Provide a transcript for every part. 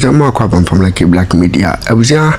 Jama kwa from like black media. Abuzia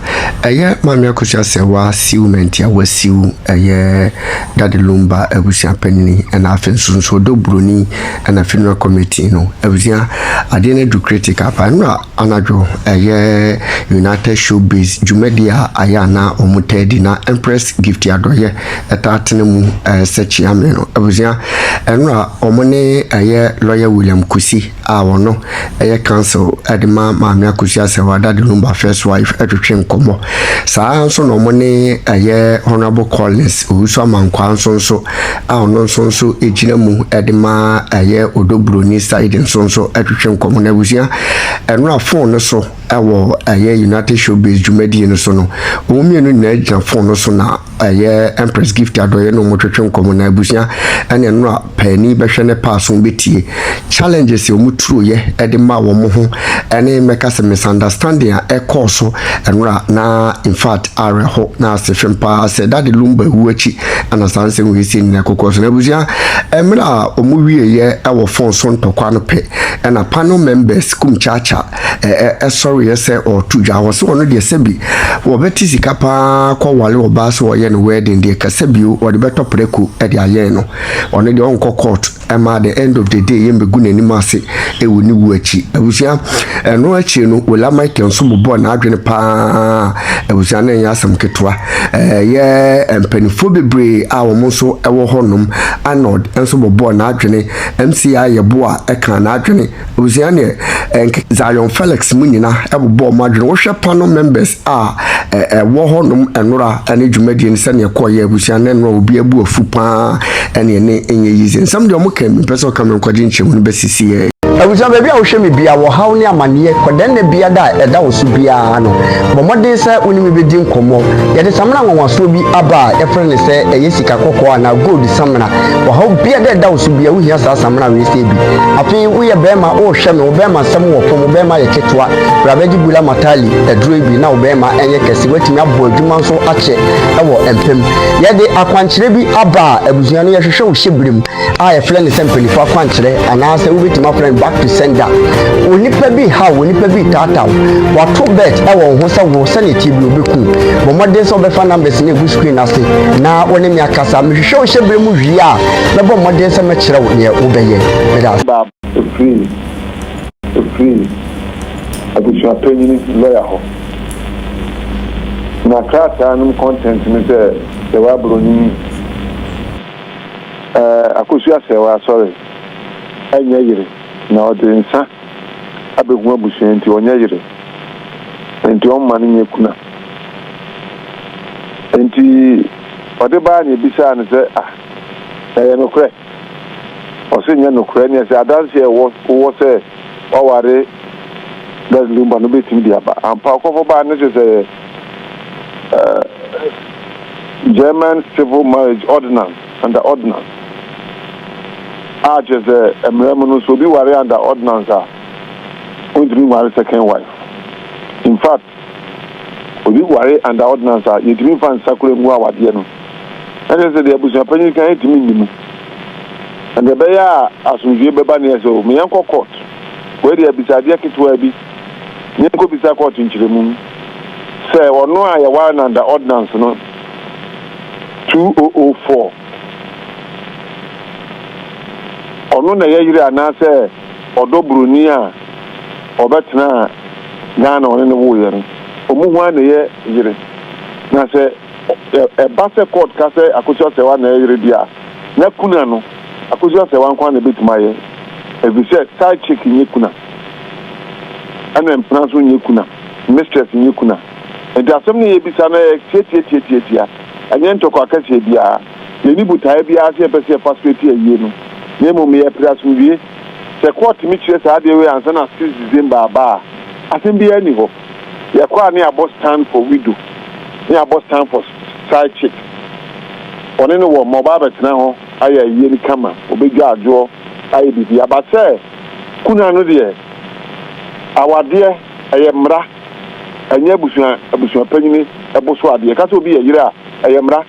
eye mamia kusha sewa siu mentia wa siu eye dadi Lumba abuzia penini and afin so do bruni and a funeral committee no. Abuzia adene do critic apa nra anajo eye United Showbiz Jumedia ayana omutedi na Empress gift adoye etatene sechi ameno. Abuzia nra omone eye lawyer William Kusi a wono eye council edema mamia kusia se wada de Lumba first wife etwetwe nkomo saa nso no mone aye honorable Collins uso amankwa nso a ono nso ejina mu edema aye odobroni side nso etwetwe nkomo na busia enra phone so ewo aye United Showbiz Jumedi no so no omienu na ejina phone so na aye Empress gift adoye no motwetwe nkomo na busia ene enra pani behwe ne pass betie challenges omuturu ye edema wo mo ho ene meka misunderstanding a course and na in fact are ho na sefempa said that the Lumba wuachi and as answer we see na kokos na buzia emra omuwie ye our phone son to kwa no pe and a panel members Kumchacha sorry say or tuja was one de sebi wo beti sika pa kwa wale oba so ye no wedding de kasebi o de beto preku e de aye no one de on court at the end of the day yembe gu nani mase e woni wuachi abuzia no achi no wala Michael so bo na adwene pa abuzia na nya asam ketwa ye empanifo bebre a wo so ewo honum anod enso bo na adwene MCA ye bo a eka na adwene abuzia ne Zion Felix munyina ebo mo adwene wo hwe panel members a wo honum enora ane dwumadi ne se ne koye abuzia ne no obi abu afu pa ene enye yize nsam de kan person kan nkwaje nchemu besisi Abusha baby a wo hwe me bia wo haw ne amane kodan na bia da eda wo so bia no bomode se oni me bedi nkomo ye de samna nwanwaso bi aba e frene se eye sika kokko na gold samna wo haw bia da eda wo so bia wo hia sa samna we se bi afi wo ye bema wo hwe me wo bema sam wo fom bema ye ketwa rabaji bula matali eduro bi na wo bema enye kese watimi abo adwuma so ache e wo empem ye de akwankyere bi aba abusua no ye hwehwe wo hyebrem a ye frene se mpelifo akwankyere ana se wo betima frene back to sender onipa bi ha onipa bi tata wato bet e wo ho se wo se ne tibi obeku bomode so be fa numbers ne go screen ase na woni mi akasa me hwehwe wo hyebrem mu wi a na bomode se me kire wo ne wo beye ba free abusua penny lawyer ho na krata no content ne se wa broni akusua se wa sorry anya yire na odinsa abegu abusua nti onya yire nti on mane nyekuna nti ode ba nya bisa ne se no kre o se nya no kre ne se adanse wo se waware da Lumba no betim dia ba ampa ko ba ne se German Civil Marriage Ordinance under ordinance just a memorandum so be worry under ordinance going to be married second wife. In fact, we worry under ordinance you to find circular mu awade no. And they say the abusuan panyin kan hit me and the beya asumdue beba ne so me yanko court. Where the abisade ketwa bi nyenko bisa court nchiremu. Say ono a ya under ordinance no 2004 ono na yeyire anase odobroni a obetena Ghana one ne wo yere omuhu an ye yire na se e base court ka se akoso se wa na yire dia na kuna no akoso se wa nkwa na betima ye e bi se side chick nye kuna ana Empress nye kuna mistress nye kuna e da asem ne ye bisa na tietia anye ntoko akase bia ye ni butai bia se pese passport ye no nemo me Empress wie se court mi chire sa de we ansa na 6 December ba asem bia ni ho ye kwa ni abo stand for widow ni abo stand for side chick one no wo mo ba betena ho aya yeri kama obegwa ajo aye bibi abase kuna no de awade ayemra anya abusuan panyini eboso ade ka so bi yira ayemra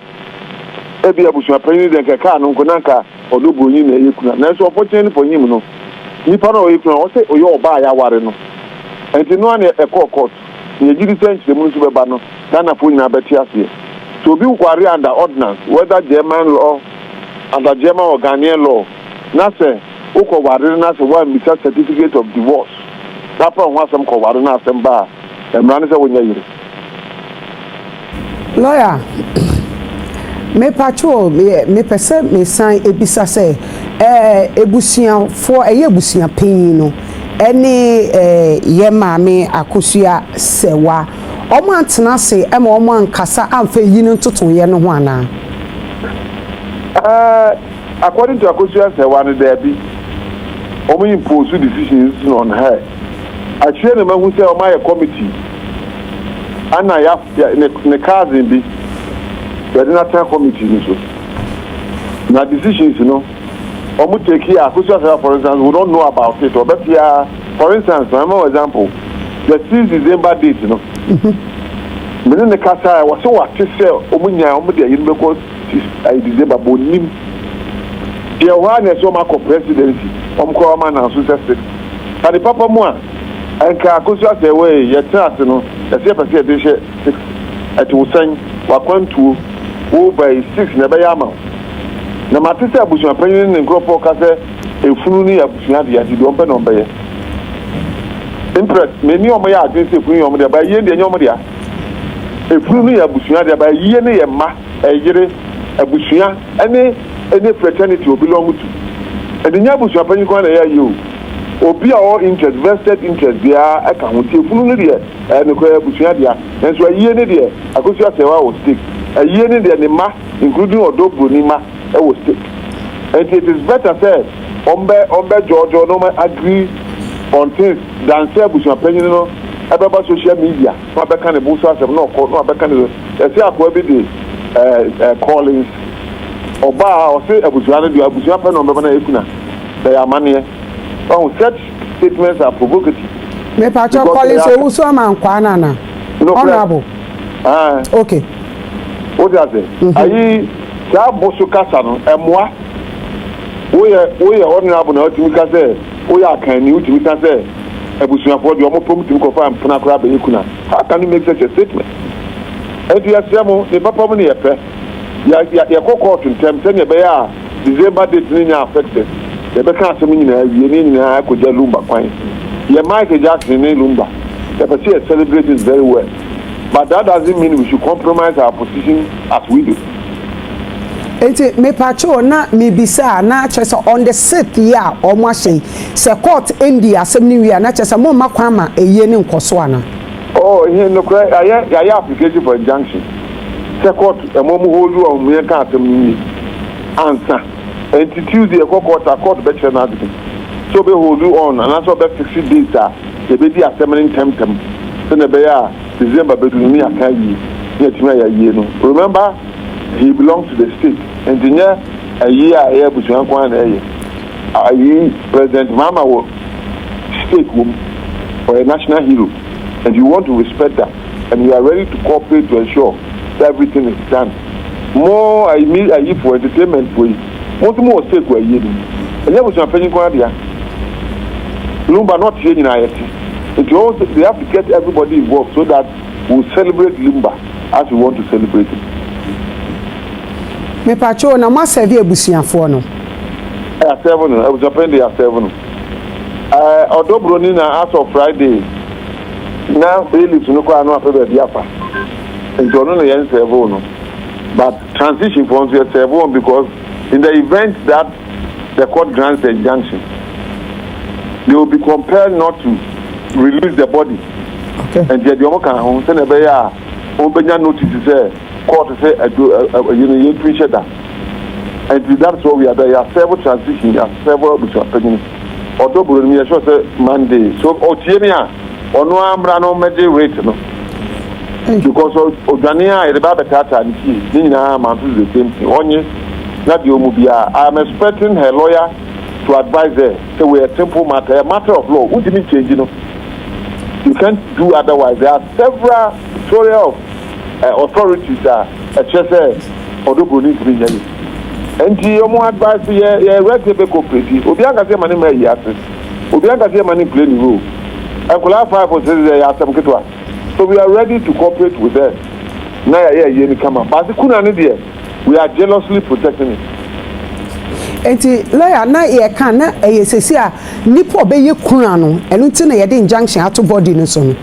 ebi abusuan panyini de ka no nkonanka odobonyi na yekuna na so opportunity for him no nipa na oyekuna o se oyo oba ya ware no and no one a court. You did the municipal Ghana Puna Betias. So be worry under ordinance, whether German law, under German or Ghanaian law. Nasa, Oko Warina, one with a certificate of divorce. That one was some Covarina Samba, and Ranisa when you lawyer. Me patrol, me pese me sign ebisa se ebusia for ebusia penino ene ye maame akosua sewa omo antena se e ma omo ankasa amfa yinu ntoto ye no ho ana according to akosua sewa no there be omo impose decisions on her actually na mahu se omo ya committee ana ya ne cousin bi the national committee so na decisions omu take here for instance we don't know about it but here for instance for example the 6 December date within the kasa was so what to say omu nya omu de yin because December bonim the one is so much presidency ko ma na so say and the papa mo and ka akusia say way yet no the say person dey share 6 at usan wakwantu over 6 na be yama na matise abusuan panyin ne nkrofo ka se efunu ni abusuan de ati do mpe no mbe ye Empress me ni omo ya adin se efunu omo de ba ye de nyom de a efunu ni abusuan de ba ye ne ye ma eyire abusuan ene fraternity obi belong to enya abusuan panyin ko na ya yo obi a all interest vested interest dia aka ho ti efunu ni de ne ko abusuan de a enso ye ne de akosia sewa o stake ye ne de ne ma including odobro ni ma e was stake. And it is better said ombe Georgia no agree on things than say bushman penny no about social media no be kan e busa asem no be kan e say akwa bi de callings oba o say abusuan de abusuan penny no be na ekuna they are money oh such statements are provocative me pacho calling say who so man kwa na honorable okay what does it ayi sa bosu kasa no emwa oye honorable na otimi ka say oye akani otimi ka say ebusuafo de omo promote ko fa mpna kra be yekuna how can you make such a statement and you asemo the papa mo ne yepe ya court in terms say be ya December date ni affected the be kan asemo nyina wie ni nyina akoja Lumba kwan ye Michael Jackson ni Lumba the person celebrate it very well but that doesn't mean we should compromise our position as we do. Enti me pacho na me bisa na chese on the 6th year omo ahye se court India asem wi na chese mo makwa ma eye ne nkoso ana oh here no cry ya application for injunction se court mo hold you on me kan asem ni answer enti Tuesday court be chere na so be hold you on and also be 60 days e be di assembling temtem so na be ya December be do ni akayi ye tima ya ye no remember he belongs to the state and a year air busuan kwan President Mama will stake for a national hero and you want to respect that and you are ready to cooperate to ensure that everything is done more I mean for entertainment for you want more stake where you and you busuan penny kwan dia Lumba not here in IIT and also they have to get everybody involved so that we'll celebrate Lumba as we want to celebrate it. Me pacho na ma serve abusuafo no 7 I was appending 7 odobro ni na as of Friday now bailiffs no kwa no apebe biafa nto no yen serve no but transition from to serve because in the event that the court grants the injunction they will be compelled not to release the body okay and the omo kan ho se na be ya o benya notice say court say you appreciate that and that's what we are there. Several transitions, several which are happening. Although we are sure say Monday, so Otienia or no ambrano meji rate no because Ojania is about the tata and she Nina Mantu the same thing. Only not the Omubia. I am expecting her lawyer to advise her. So we are simple matter, a matter of law. What do you change? You can't do otherwise. There are several stories of authorities that although need to be yelling. And you more advice here, red tape cooperative. Obianga say money may yes. Obianga say money play the role. Enkula 5 or 6 ya asem kitwa. So we are ready to cooperate with them. Na ya ye ni kama. But kuna ni there. We are jealously protecting it. Enti lawyer na ye kan na sesi a nipo be ye kuna no enu ti na ye de injunction ato body no so no.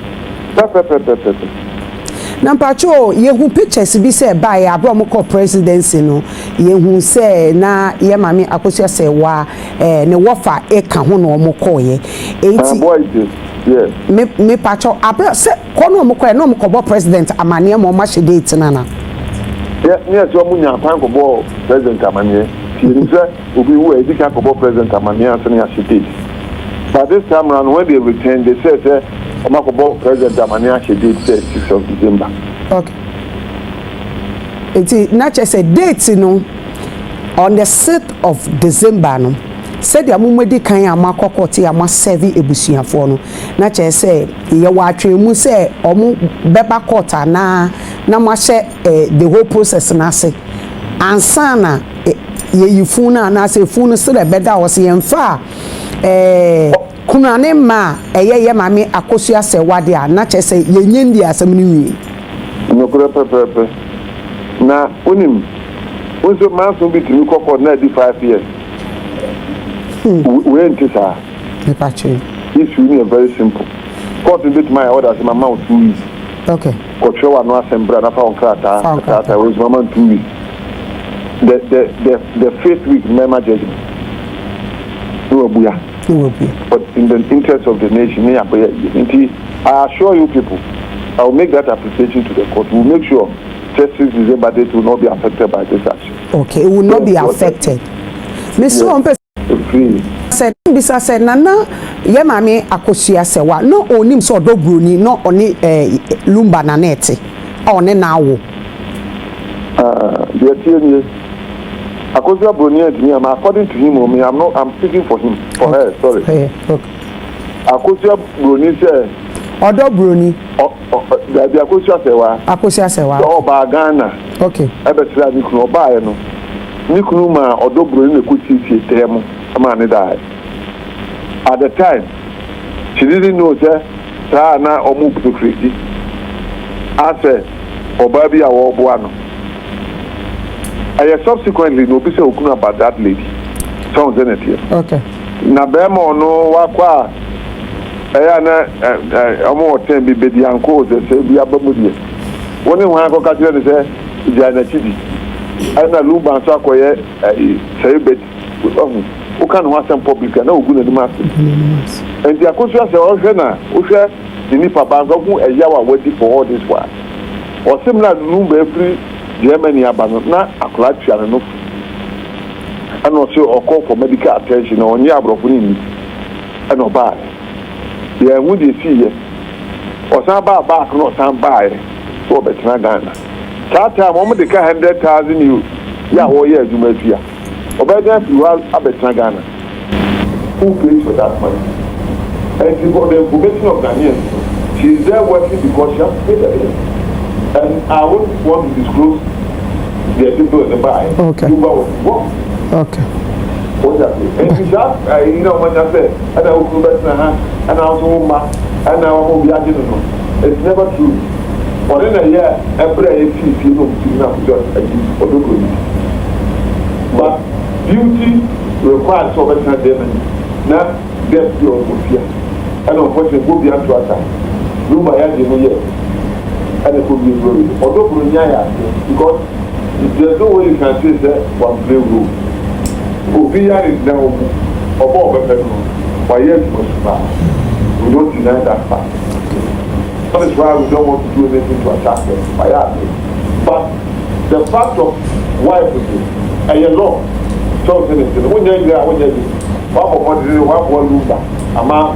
Number 2 ye hu pictures bi say ba ya abro mo presidency no ye hu say na ye mame Akosua say wa ne wofa e ka ho no mo ko ye enti yes me pacho abro say ko no mo ko no mo ko bo president amane mo ma she date na na yeah me so mo nya pan ko bo president amane ti ni say obi wo e di ka ko bo president amane asen ya she date but this time around when they return they say Omakobo President Amania she did 6th of December. Okay. It's not just a date, on the 6th of December, no. Said the mumedi kanya makokoti ama 7 ebusuafo no. Na che say ye watwe mu say omu beba court na ma she the whole process na say. Ansana ye yifuna na say funu still e beda was ye mfa kuna ne ma ye mame Akosua se wade a na che se ye nyendi asem ni wi no kura pepe na unim unso manso bi timi kokko na di 5 years we ntisa me pache this is very simple court bit my order my mouth 2 weeks okay ko chewa no assembly na fa on krata was mama 2 weeks the 5th week mema judgment no buya. But in the interest of the nation, I assure you people, I will make that application to the court. We will make sure 6th December date will not be affected by this action. Okay, it will not be affected. Mr. Empress said, Bisa said, Nana, ye mame Akosua sewa, no onim so do bruni, no oni Lumba nanete, or ne nawo. Akosua Brunier to me, according to him, I'm speaking for him, for her, sorry. Okay. Akosua Brunier said, Odo Bruni. The Akosua sewa. So ba Ghana. Okay. Ebesra Nikunu ba ye no. Nikunu ma Odo Bruni ekuti tem ama ne die. At the time, she didn't know say na omu security. I said, Obabi awo bo ano. I subsequently no be say okunu about that lady. Sounds in it here. Okay. Na bema no wakwa na omo hotel bi bedi anko se bi abamudie. Woni ho akọ kire ne se jana chidi. Ana Lumba so akoye say bet. O kan ho asem public na ogu na nim ase. And the Akosua say o hwe na o hwe ni papa go hu eyawa wadi for all this while. O similar Lumba every Germany abano na akola twa no and also call for medical attention on your brofuni and oba yeah would you see ye or some back no some buy so better Ghana that time moment the 100,000 you yeah oh yeah you may fear obeda you are better Ghana who pays for that money and for the information of Ghanaians she is there working because she has paid the bill and I won't want to disclose the people in the buy okay okay. What's that? And you just, when I say, and I will go back and I also and I will be it's never true. But in a year, every you know, just but beauty requires so much damage. Not death your fear. And unfortunately, go beyond to us. Lumba has the year. And it could be very. Although because there's no way you can say that one play rule. Obia is now above the why yes we don't deny that fact. That is why we don't want to do anything to attack them. But the fact of why we do a law tells anything. When you're there, Lumba, a man,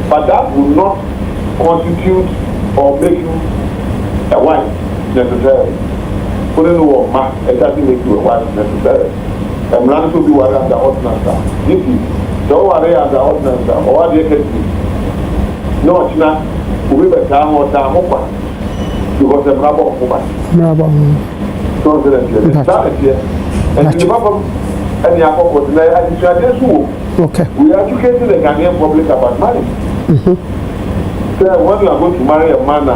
but that will not constitute or make you a wife necessarily. Putting the word mark, it doesn't make you a wife necessarily. I'm not to be one of the ordinance. If you don't worry as the ordinance, or what you can do. No, it's not. We will time or time over. Because the rubber of woman. So, and the problem, and the apple was there. I just Okay. We educated the Ghanaian public about marriage. So when you are going to marry a man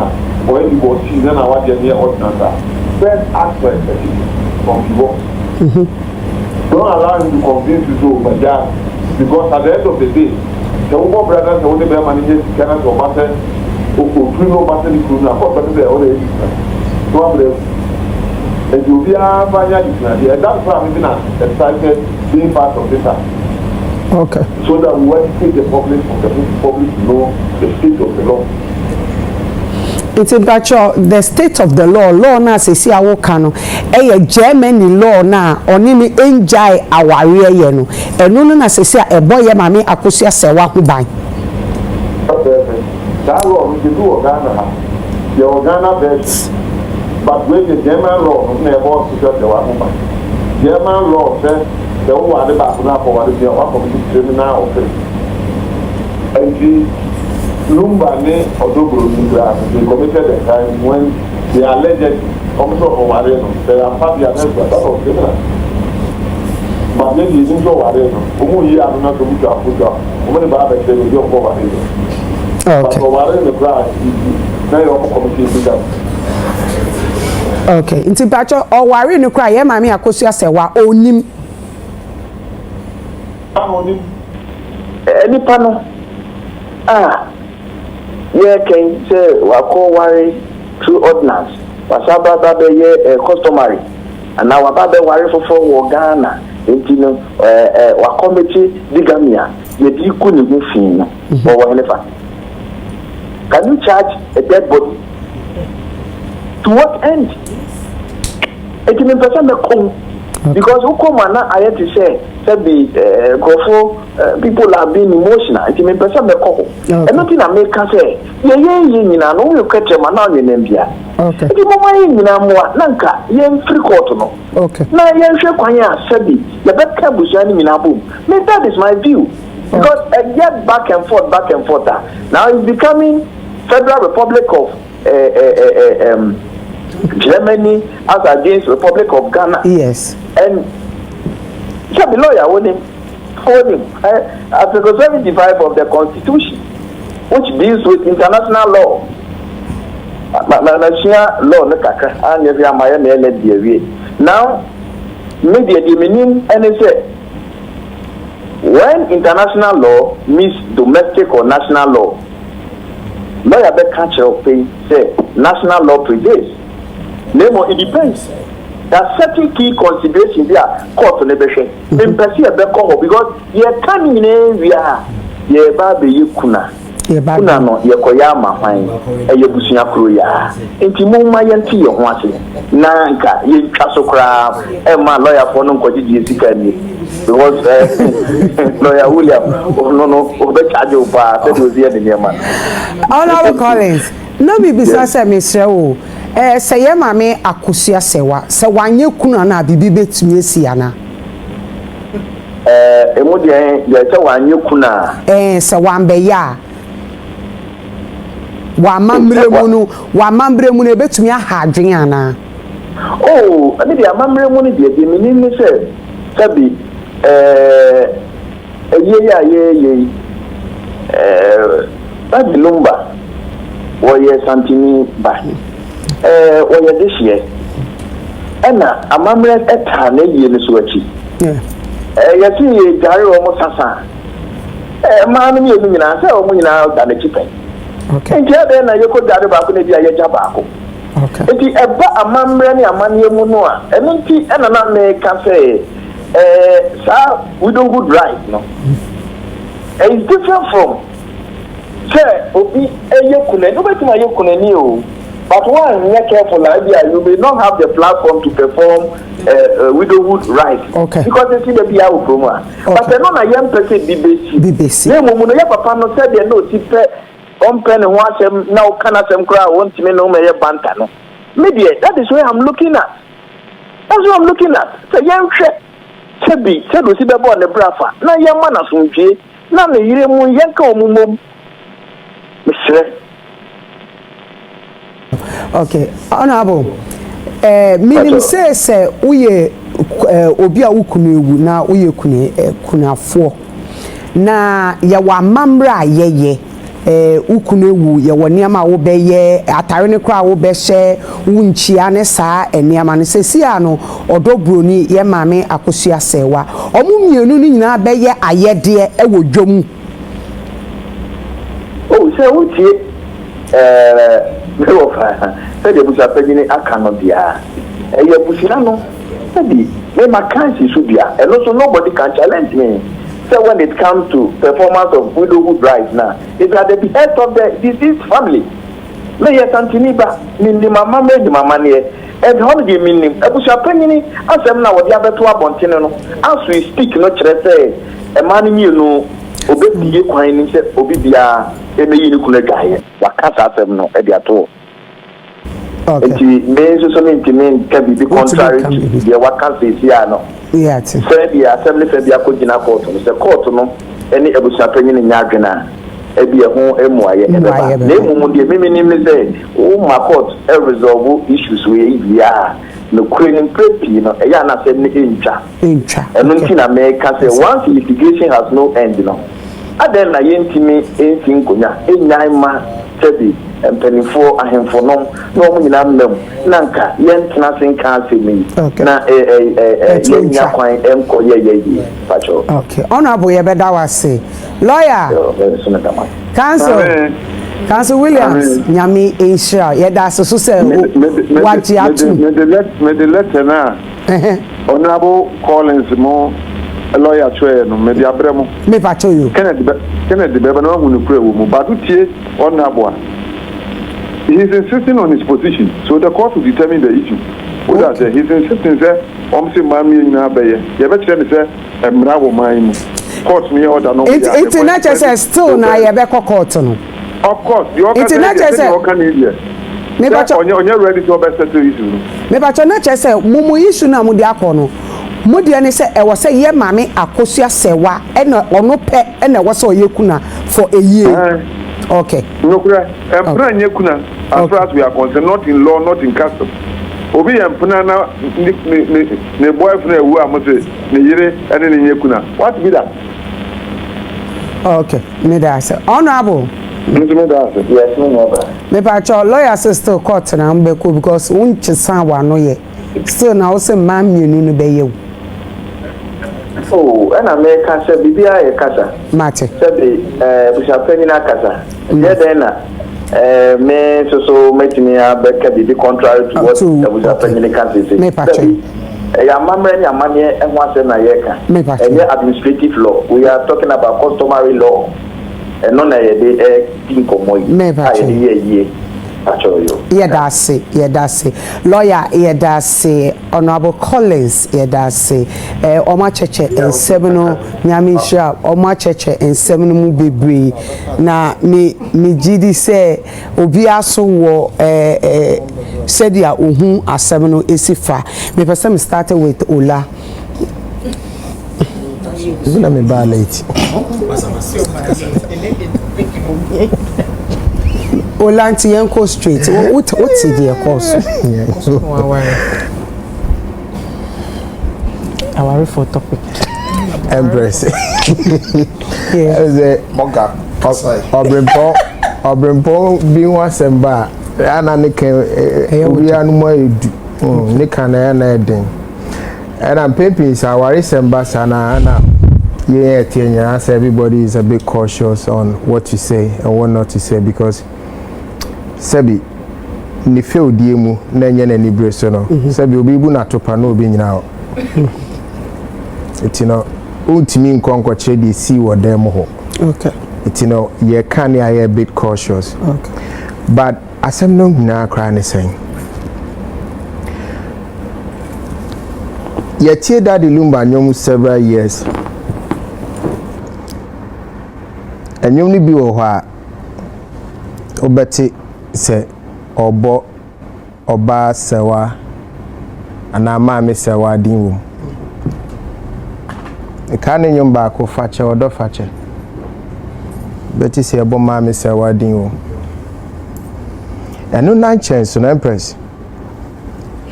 or any divorcee, then I want to hear ordinance. First ask for a certificate from divorce. Don't allow him to convince you to overjudge, because at the end of the day, the woman brothers, the only man manages cannot go matter, or to no matter the crew, now, what better they already so I'm there. And you'll be a fire, and that's why I'm even excited being part of this. Okay. So that we educate the public, for the public to know the state of the law. It's about the state of the law na se si awo kano Germany law na oni ni enjai aware ye no eno no na se si ebo ye mame akosia sewa ho ban that law we do Ghana the Ghana version but when the German law no ebo akosia sewa ho ban German law say the one the back na for the one for the criminal offense and Lumba ne Odobro they committed a crime when they alleged also for Wareno. They are part of the of criminal. But maybe it's into Wareno. Who you are not to put up, only by the same of Wareno. But for Wareno, cry, now your committee. Okay. Into Bacho or Wareno cry, yeah, mammy, Akosia Sewa, onim. Any panel? Yeah, can say we call worry through ordinance. Wasaba babe ye customary. And now wababe worry for Ghana. Intino wa committee digamia. Ye di kuni mufin or whatever. Can you charge a dead body? To what end? 80% because who come and I had to say people are being emotional. It means person me koko. And nothing I make can say. Ye na no you catch man now in India. Okay. It mama ye na mo nanka ye free court no. Okay. Na ye hwe kwan ya sabi. Ye betka bushani mi na boom. Me that is my view. Because get back and forth. Now it's becoming Federal Republic of Germany as against Republic of Ghana. Yes. And the lawyer hold him. Article 75 of the Constitution, which deals with international law. Now, media meaning and say when international law means domestic or national law, lawyer be catch up say national law prevails. No, it depends. There are certain key considerations there. Court negotiation. Empress because you can in area. You baby you kuna. Kuna no you koyama fine. You busunya kruya. Enti mo ma yanti yo ho ase. Na nka ye twasokra e ma lawyer for no nkodi di sika ni. Because lawyer William no obe charge over say do zie de man. Honorable Collins, no be bisasa mesre o. Say ye mame Akosia Sewa. Se wanye kuna na bibi betumi esi ana. Emu de ye se wanye kuna. Se wambe ya. Wa mamre mu no betumi aha adwen ana. Oh, ani de amamre mu no de mini ni se sabi ye babi Lumba wo ye santini ba. Oye this year. Ena amamre eta na yie ne so achi. Ya ti ye jare o mo sasa. Ma no ye nyina se o mo nyina da na chipen. Okay. Nti ade na ye ko jare ba ko na bia ye ja ba ko. Okay. Nti eba amamre ne amane mu no a eno nti ena na me ka say sa we don't good right no. It's different from say obi eye kuna no betima ye kuna ni o. But one, you're careful, idea, you may not have the platform to perform widowhood rights. Okay. Because they see the BIA promo. But they're not a young person, BBC. They will not have a panel said they know, on pen and watch them now, can I some crowd, won't me no mayor bantano. Maybe that is where I'm looking at. That's what I'm looking at. The young Chebby, said we see the boy on the brafa. Now, young man, as soon as now the young mum. Mr. Okay, honorable. Minim say uye obi a wukunu ewu na uye kunafo. na ye wa mamra yeye ukunu wu ye wo niam wo beye atare ne kra wo be hye wunchia ne saa eniam ne sesia no odobroni ye maame akosua sewa omu mienu ni nyina beye ayede ewo dwom say utie me fa say de busa pagini aka no bia ye busina no say me makansi so bia and also nobody can challenge me. So when it comes to performance of widowhood rights now, it's at the behest of the deceased family. Me yes antiniba ni mama me di mama ne and how do you mean him? Ebusa pagini asem na wo dia beto abontene no as we speak no kire say e man ni no obedie kwan ni say obi bia emeyi ni kunu gaye wakasa asem no e dia to. Okay. Me so me can be contrary to the wakasa is here no. Yeah. Say the assembly say the akogina court no say court no any ebusa panyin nya adwena e bia ho emuaye e ba na emu de me say o ma court e resolve issues we bia no crane prepi no e ya na say ni encha eno ntina me ka say once litigation has no end no aden na yentimi entin konya enyan ma tebi empenifo ahemfo no no mu nyina mmam nanka yentena senka asemi na yenya kwan enko ye pacho. Okay, honorable ye beda wase lawyer council Williams nyami insha ye da so say waji atu me the letter na honorable Collins mo lawyer chwe no me di abremo me pacho you Kennedy beba no hunu kure wo mu badutie honorable. He is insisting on his position, so the court will determine the issue. Okay. He's insisting that say mami na beye. You better say emra wo man court me order no. It's not just still na ye be court no. Of course, the order it's not just me bacho onye ready to be settle issue. Me bacho na che say mumu issue na mu de akono. Mu de ne say e wo say ye mami akosua sewa e na ono pe e na wo say oyekuna for a year. Okay. No, Empress nyekuna as far as we are concerned, not in law, not in custom. Obi Empress na ne boyfriend ewu amose ne yire ene ne nyekuna. What be that? Okay, me da say. Honorable. Me da say. Yes, me know. Me pa cho lawyer sister court na mbeko because unchisa wa no ye. Still na o say man mienu no be ye. Oh, and America said Bibia e kasa. Mate. Said busa penina kasa. Yeah then me so make me be contrary to what busa penina kasa say. Me pache. Ya mamre ya manye e ho say na yeka. And administrative law. We are talking about customary law. And no na ye dey tinkomoyi. Me pache. Ye. Yeah, that's it. Lawyer, yeah, that's it. Honorable Collins, yeah, that's it. Oma cheche and seven nyamisha. Oma cheche and seven mu bebre. Na me GD say obi aso wo said ya uhun a seven esifa. Me person started with Ola. Zula me ba late. Olanti Yanko Street. What's the course? Our for topic. Empress. Yeah. Moga. Obrimpo being one semba. Ana nike we are no more nika na eden. And I'm paping so our semba sana yeah, Tianya, everybody is a bit cautious on what to say and what not to say because Sebi ni feel diemu na enye na ni breso no Sebi obi bu na topa no obi nyina etino ultimi nkonko che dey see what them ho. Okay. Etino ye can a bit cautious. Okay. But asem no nyina kra ne sen ye tie that the Lumba nyom several years enyom ni bi wo ho a obeti se obo oba sewa ana maame sewa dinwo e kan nyom ba ko fache odo fache beti se ebo maame sewa dinwo eno nan chance no Empress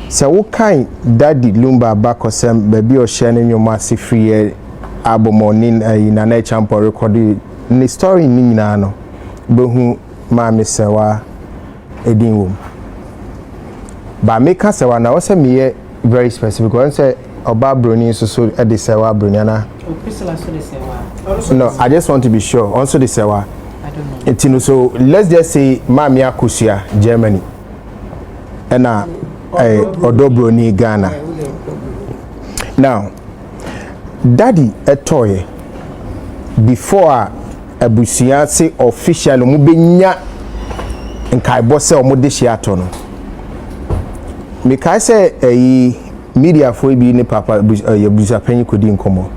se wo kan daddy Lumba ba kosem ba bi o hye ne nyom ase free abomoni na na champo record ni story ni nyina no behu ma me sewa edin wom ba me ka sewa na wo se me very specific one say oba broni so de sewa broni na no I just want to be sure also the sewa I don't know so let's just say ma me akosia Germany na odobroni Ghana now daddy etoye before abusia say official mu benya nkai bo se omo de hiato no me kai say media for bi ni papa abusia panyi kodi nkomo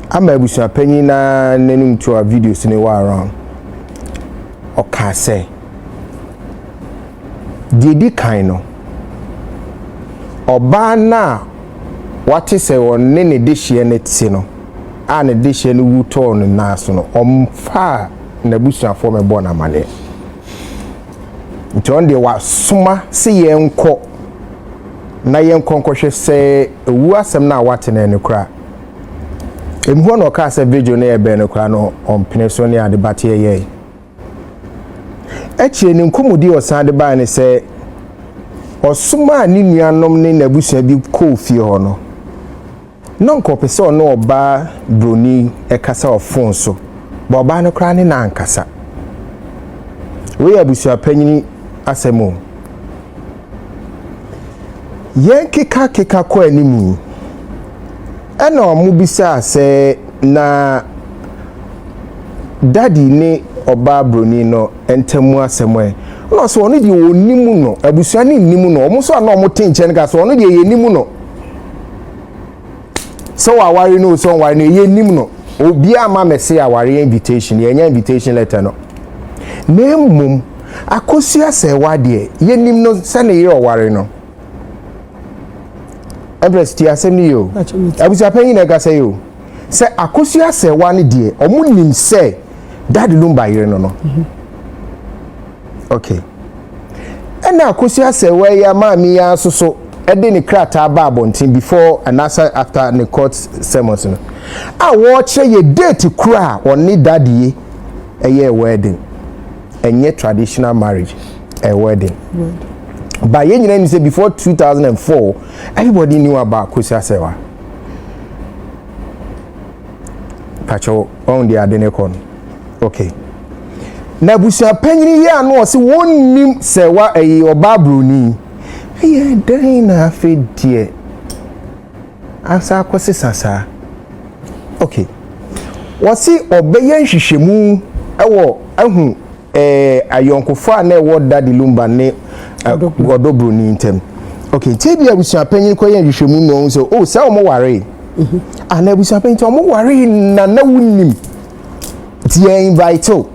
ama abusia panyi na nanim to a videos ni wa around o ka say didi kan no oba na wati se wonne ne de hie ne ti no a ne de hie ne wuto no naso no omfa na busuafo me bo na mane nti on de wa soma se yenko na yenko nkohwe se ewu asem na wate na ne kura emho no ka se video na ebe ne kura no ompene so ne ade bate ye echie ne nkomodi osan de ba ne se osuma ni nuanom ne nabusua bi ko fie ho no nonko pese ono oba broni ekasa ofon so ba oba no kra ne na ankasa we abusua panyini asemo yen keka ko animu ena omu bisa se na daddy ne oba broni no entemu asemo no so onu di onimu no abusua ni nimu no omu so na omu tenche nka so onu di ye nimu no so awari no so awari no ye nimu no obi ama mese awari invitation ye nya invitation letter no nemum akosia se wade ye nim no se na ye awari no Empress ti asem ni yo abusua panyin na ga se yo se akosia se wa ne de omu nim se Daddy Lumba yire no okay ena akosi asewe ya maami ya soso ede ni krata ba abontin before and after the court sermons no a wo che ye date kura oni daddy eye wedding enye traditional marriage a wedding but ye nyina ni say before 2004 everybody knew about akosi asewa pacho on the adenekon okay na busia panyini ya no se wonnim se wa oba broni ye dan na afedie asa kwose sasa okay wasi obeye nhwehwemu ewo ahu ayonkofo na ewo Daddy Lumba ne godo broni ntem okay tebia busia panyini koye nhwehwemu no so oh se omo ware ana busia panyini omo ware na wonnim tie invite o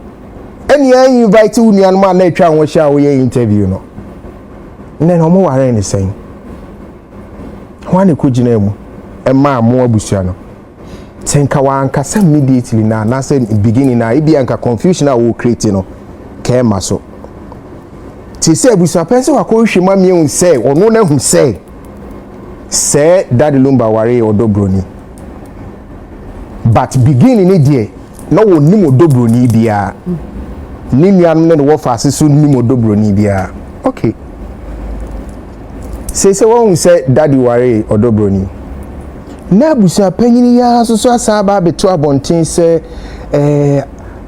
any invite union man na twa won sha wo ye interview no nne no mo ware ni sen hwane ko gina mu e ma mo abusua no senka wa anka sa immediately na say beginning na ibi anka confusion a wo create no ke ma so ti se abusua pese wa ko hwema mi un say ono na hu say Daddy Lumba ware odobroni but beginning ni die no wo nim odobroni bia ni nuanom ne wo fa aseso nim odobroni bia okay se won say daddy ware odobroni na busa panyini ya so asaba beto abonten se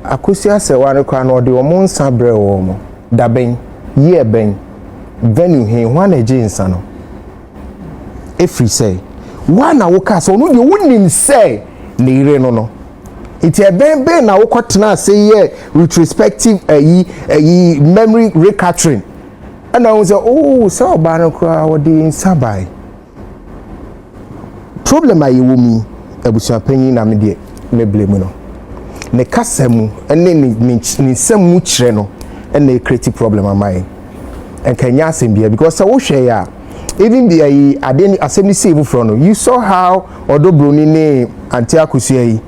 akosi asewa ne kwa no de wo nsa bre wo mo da ben ye ben venue he hwana jinsa no efri say wana wo ka so no de wonim say ne ire no it be na wo kwatena say ye retrospective memory recapturing and I was oh so ba no kwa wo de nsabai problem ayi wo mi abusua panyin na me de me blame no ne kasemu ene ni semu kire no ene create problem amai enkanya asembia because wo hwe ya even the adeni assembly save from no you saw how odobroni ne anti akusua yi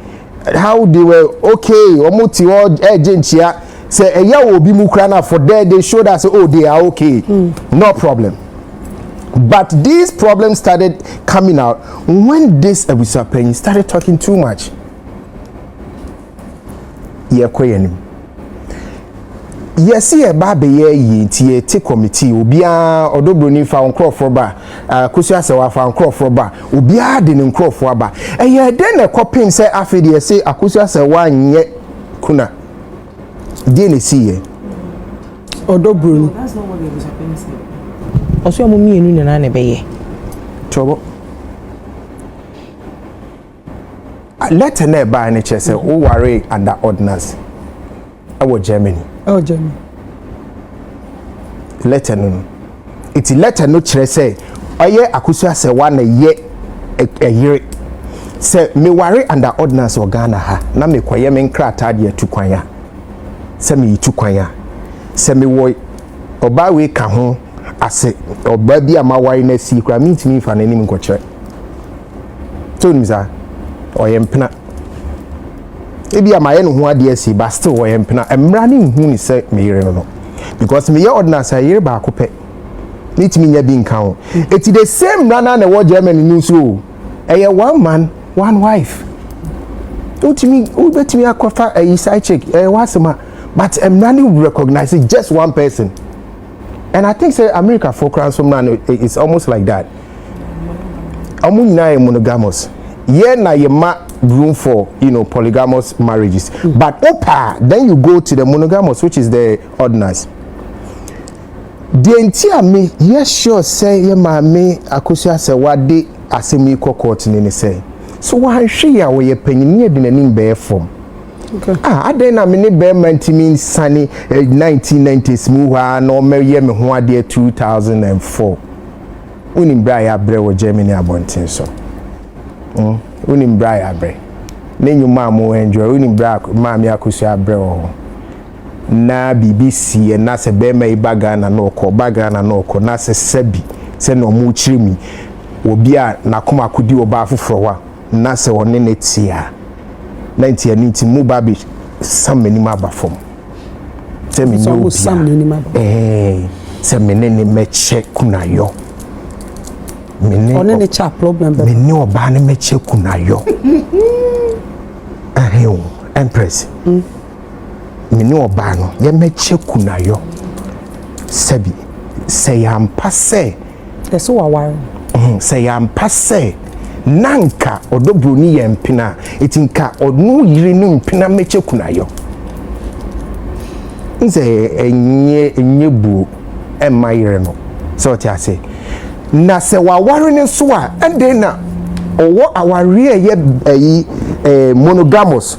how they were okay omuti o agentia say eya obi mu kra na for there they showed us oh they are okay no problem But these problems started coming out when this Abusapenyi started talking too much. Yes, yeah, baby, yeah, take committee, Ubia, Odobroni found Crawford bar, Kusia Sawa found Crawford bar, Ubia didn't Crawford bar. And yeah, then a copy say, after they say, Akusia Sawa, yet Kuna. Didn't see it. Odobroni. That's not what they was happening to say. Also, I'm me and Nana Bay. Trouble. Let her buy any chess, who worry under ordinance. Our Germany. Oh, Germany. Letter no. It's letter no chere say. Oye Akusia se one a year. Say me worry under ordinance or Ghana ha. Na me kwaye me nkrata de atukwanya. Se me itukwanya. Se me wo oba we ka ho ase oba bi ama wari na si kra me ntimi fa na nim nkochere. To nimza oye mpena. Ebi amaye no ho ade asi but still oye mpena. Emra ni hu ni se me yire no. Because me ye ordinance a yire ba akopɛ. Nitimi nya bi nka ho. Eti the same rana na wo Germany ni so. Eye one man, one wife. Ubetimi akofa a side chick. Wasema but Emrani will recognize it just one person. And I think say America for crowns from now it's almost like that. Amunina monogamous. Yeah, na ye ma room for polygamous marriages. But opa, then you go to the monogamous, which is the ordinance. The entire me, yes sure say ye ma me akusia se wade asemi court ni say. So wan hwe we ye panyini de nanim be form. Okay. Aden na me ne be mantimi sane 1990s mu ha no meye me ho ade 2004. Unim bra ya bre wo Germany abonten so. Unim bra ya bre. Ne nyuma mo enjoy unim bra ma me akusia bre wo. Na BBC na se be mai bagana no ko na se sabi se no mu chirimi obi a na koma kudi oba afoforo wa na se woni netia 90 aniti mu babi sam meni ma ba fom se me no sam meni ma ba se me ne meche kunayo me one ne cha problem be me ne oba ne meche kunayo Empress me ne oba no ye meche kunayo sabi se yampa se eso wa ware se yampa se nanka odobroni ye mpena etinka odnu yiri ni mpena meche kunayo nze enye bu emayire no so ti ase na se wa ware ne so a ende na owo aware ye monogamous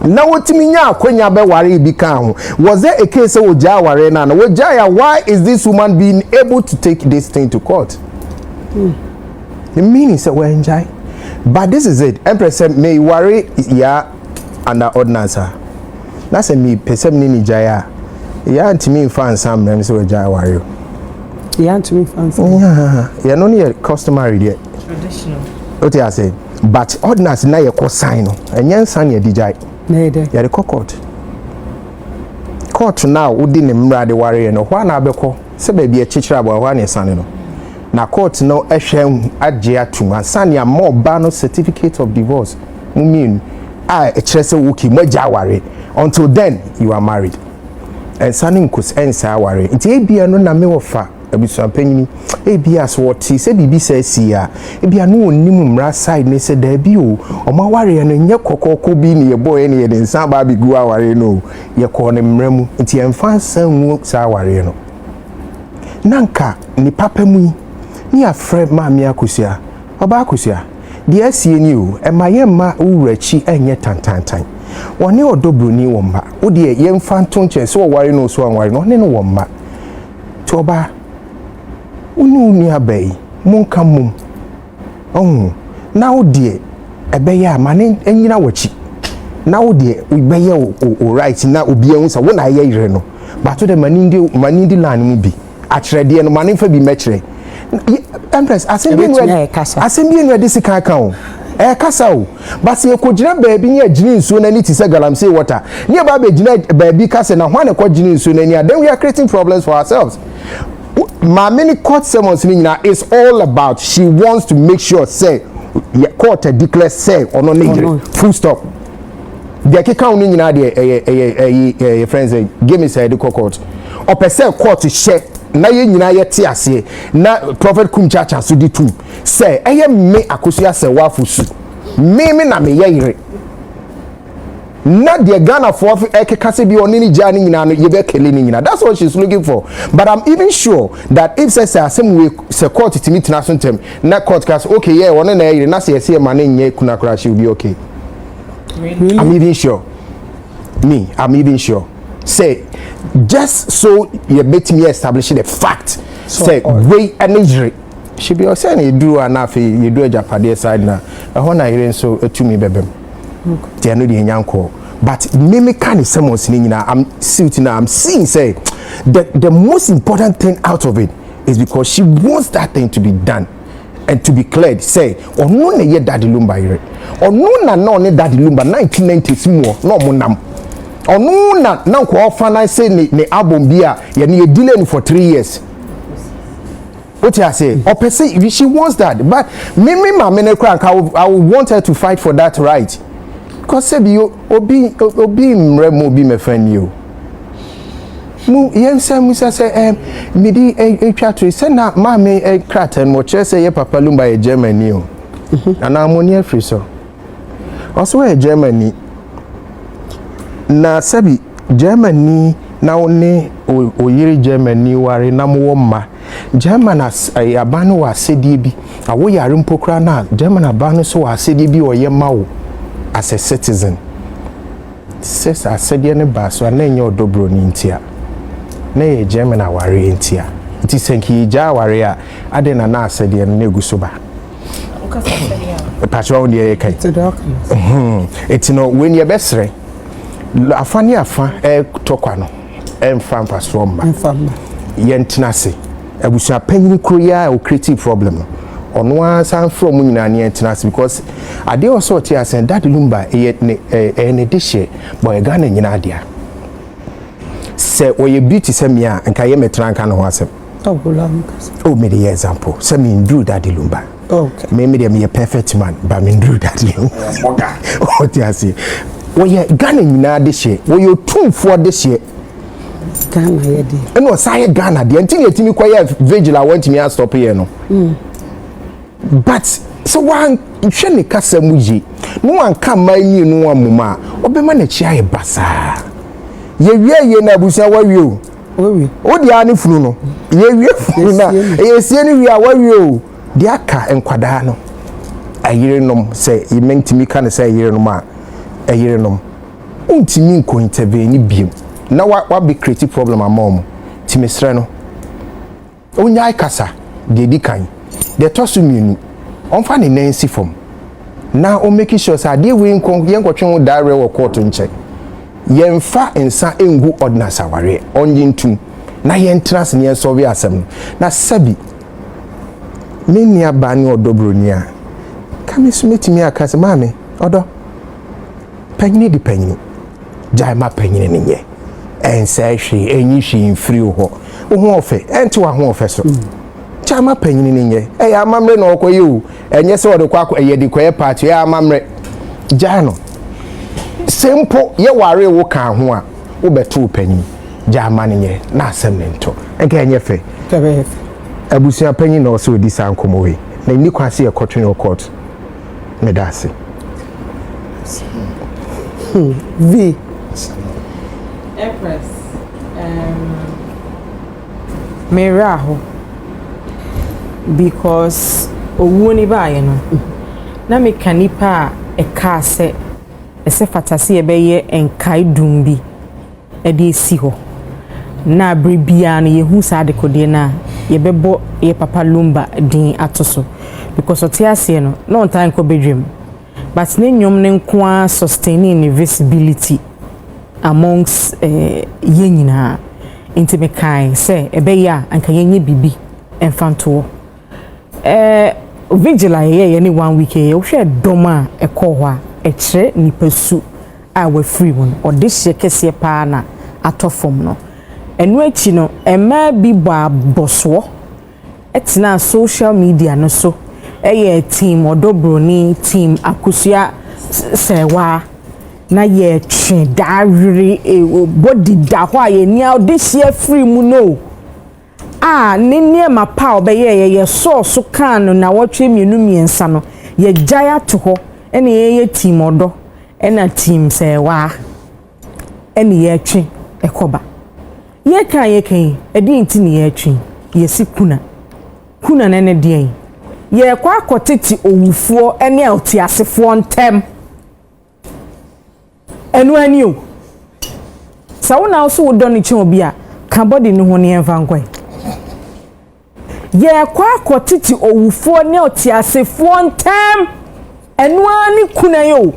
na wotimi nya akwanya be ware bi kan ho was there a case wo ja ware na wo ja why is this woman being able to take this thing to court? The meaning say we enjoy, but this is it. Empress said may worry ya under ordinance. That's a me person ni jaya. Ya ntimi fan sam na say we jaya worry. Ya ntimi fan sam. Yeah, no need customary there. Traditional. What I say, but ordinance na ye ko sign no. Enyan san ye dijai. Na de. Ya de court. Court now udi ne mra de worry no. Hwa na abekọ se ba bi e chichira bo hwa ne san no. Na court no ehwe agye atuma sania mo ba no certificate of divorce mean echrese wuki moja ware until then you are married and sanin kus ensa ware nti ebia no na me wofa abusuapanyini ebia so woti se bibi se sia ebia no onim mra side ne se da bi o ma ware no nye kokoko bi ne ye boy ne ye den sa ba bi gu ware no ye ko ne mramu nti emfa sanwu sa ware no nanka ni papa mu ni afre ma me akusia oba akusia de asie ni o emaye ma uwrachi enye tantantan woni odobroni wo mba wo de ye mfa ntonche so wo ware no so anware no ne no wo mba to oba uni abai monka mum na wo de ebeye amane enyina wachi na wo de ubeye o right na obi ehun sa wo na ye yire no but to the manindi land mu bi akyerede no mane fa bi mekere Empress asembi no de sika kan o kasa o basi e kogina baabi ne agini nsuo na ni ti se galamsey water ne ba be gina baabi kasa na hwan e kogina nsuo na ni then we are creating problems for ourselves my many court sermons is all about she wants to make sure say court declare say or no full stop. The keka uni nyina de friends give me say the court or per se court share na ye nyina ye te ase na prophet Kumchacha so di tu say me akosia se wafusu me na me ye na the Ghana for keka se bi oni ni jani nyina no ye be kele ni nyina. That's what she's looking for. But I'm even sure that if say asem we se court timi tena so ntem na court case okay yeah one na ye na say say man nye kuna kra she will be okay. Really? I'm even sure. I'm even sure. Say, just so you bet me establishing the fact. So say, way and injury. She be saying you do enough, you do a Japanese side now. I want to hear so to me, baby. They are not the young call. But me kind of someone singing now. I'm sitting now. I'm seeing say the most important thing out of it is because she wants that thing to be done. And to be cleared, say, or no ye daddy Lumba ire, or no ne daddy Lumba 1990s more, no monam, or no na ko ofana say ne album bia ye ne delay for 3 years. What you say? Or per se, she wants that, but me my mene crank, I will want her to fight for that right, because say you obi mremo be me friend you. Mu yensa musa say midi twatwe say na ma me kraten mo che say ye papa Lumba ye Germany o ana amoni afri so also ye Germany na sabi Germany na oni oyiri Germany ware na mo ma German as abanu wa sedie bi awo yare mpokra na German abanu so wa sedie bi oye mawo as a citizen says asedie ne ba so na enye odobro ni ntia na ye German aware ntia nti senki ja aware a ade na asede no neguso ba patro on ye kai it's no when you besre afani afa tokwa no emfa so mba ye ntinase abusua panyin kroya o creative problem no ono ansan from nyina ne ntinase because ade also tia sen that Lumba ne dishe boy Ghana nyina adia say oye beauty say me a nka ye metranka no ho asem oh me the example say me do that Lumba okay me dey perfect man but me do that Lumba oh ti ase oye Ghana nyina de hye oye tumfo de hye Ghana ye de eno say Ghana de nti ne timi kwa ye vigil want me stop here no but so one hwe ne kasa mu yi no anka manyi no amuma obema na chi aye basa ye na abusia wawie o dia ne funu no ye funu na ye sie ne wi a wawie o dia aka enkwada no ayire nom se ye mentimi ka ne se ayire nom a ayire nom untimi nko intervene biem na wa be creative problem amom timisre no onya ikasa de di kan de tosu mienu onfa ne nansi form na o make sure say de we nko ye nkotwe dare wo court nche yemfa ensa engu ordinance aware onjintum na yentrans ne ensolve asem na sabi meni abani odobroni a kame sumetimi akase mame odo panyini di panyini jaima panyini ne nye ensa hwe enyi hwe mfiri ho ho ofe enti wa ho ofe so jaima panyini ne nye eya amamre na okoye o enye se ode kwa eyedi kwaye party ya amamre jano simple ye ware wo kan ho a wo beto panyin jama ne nye na asem ne nto enka enye fe abusia panyin na so di sankomo we na ni kwase e kotwen court me dase v Empress meraho because owuni ba ye no na me kanipa e ka se ese fatase ebeye enkai dumbi ede esi ho na abribia no yehu sa adekode na yebebo ye papa Lumba din atoso because otiase no no time ko bedwem but ne nyom ne nko sustaining visibility amongst ye nyina inti me kai se ebeya anka yenye bibi enfanto vigila ye ni 1 week ye wo hwe doma ekohwa ekire nipasu a we free one or this kese pa na atofom no enu achi no ema bi bo aboso etina social media no so eye team odobroni team akusua sewa na ye twe dawiri body da ho aye ni audishia free mu no ne ma pa obeye ye so kan na wotwe mienu miensa no ye jaya to ho ene ye team odo ena team sewa ene ye twe ekoba ye kan edi nti ne ye twe ye si kuna na ne den ye kwa akoteti owufuo ene otiasefo ntem enu ani o sawo na so wodo ne chen obi a ka body ne ho ne envankwan ye kwa akoteti owufuo ne otiasefo ntem enu ani kuna yo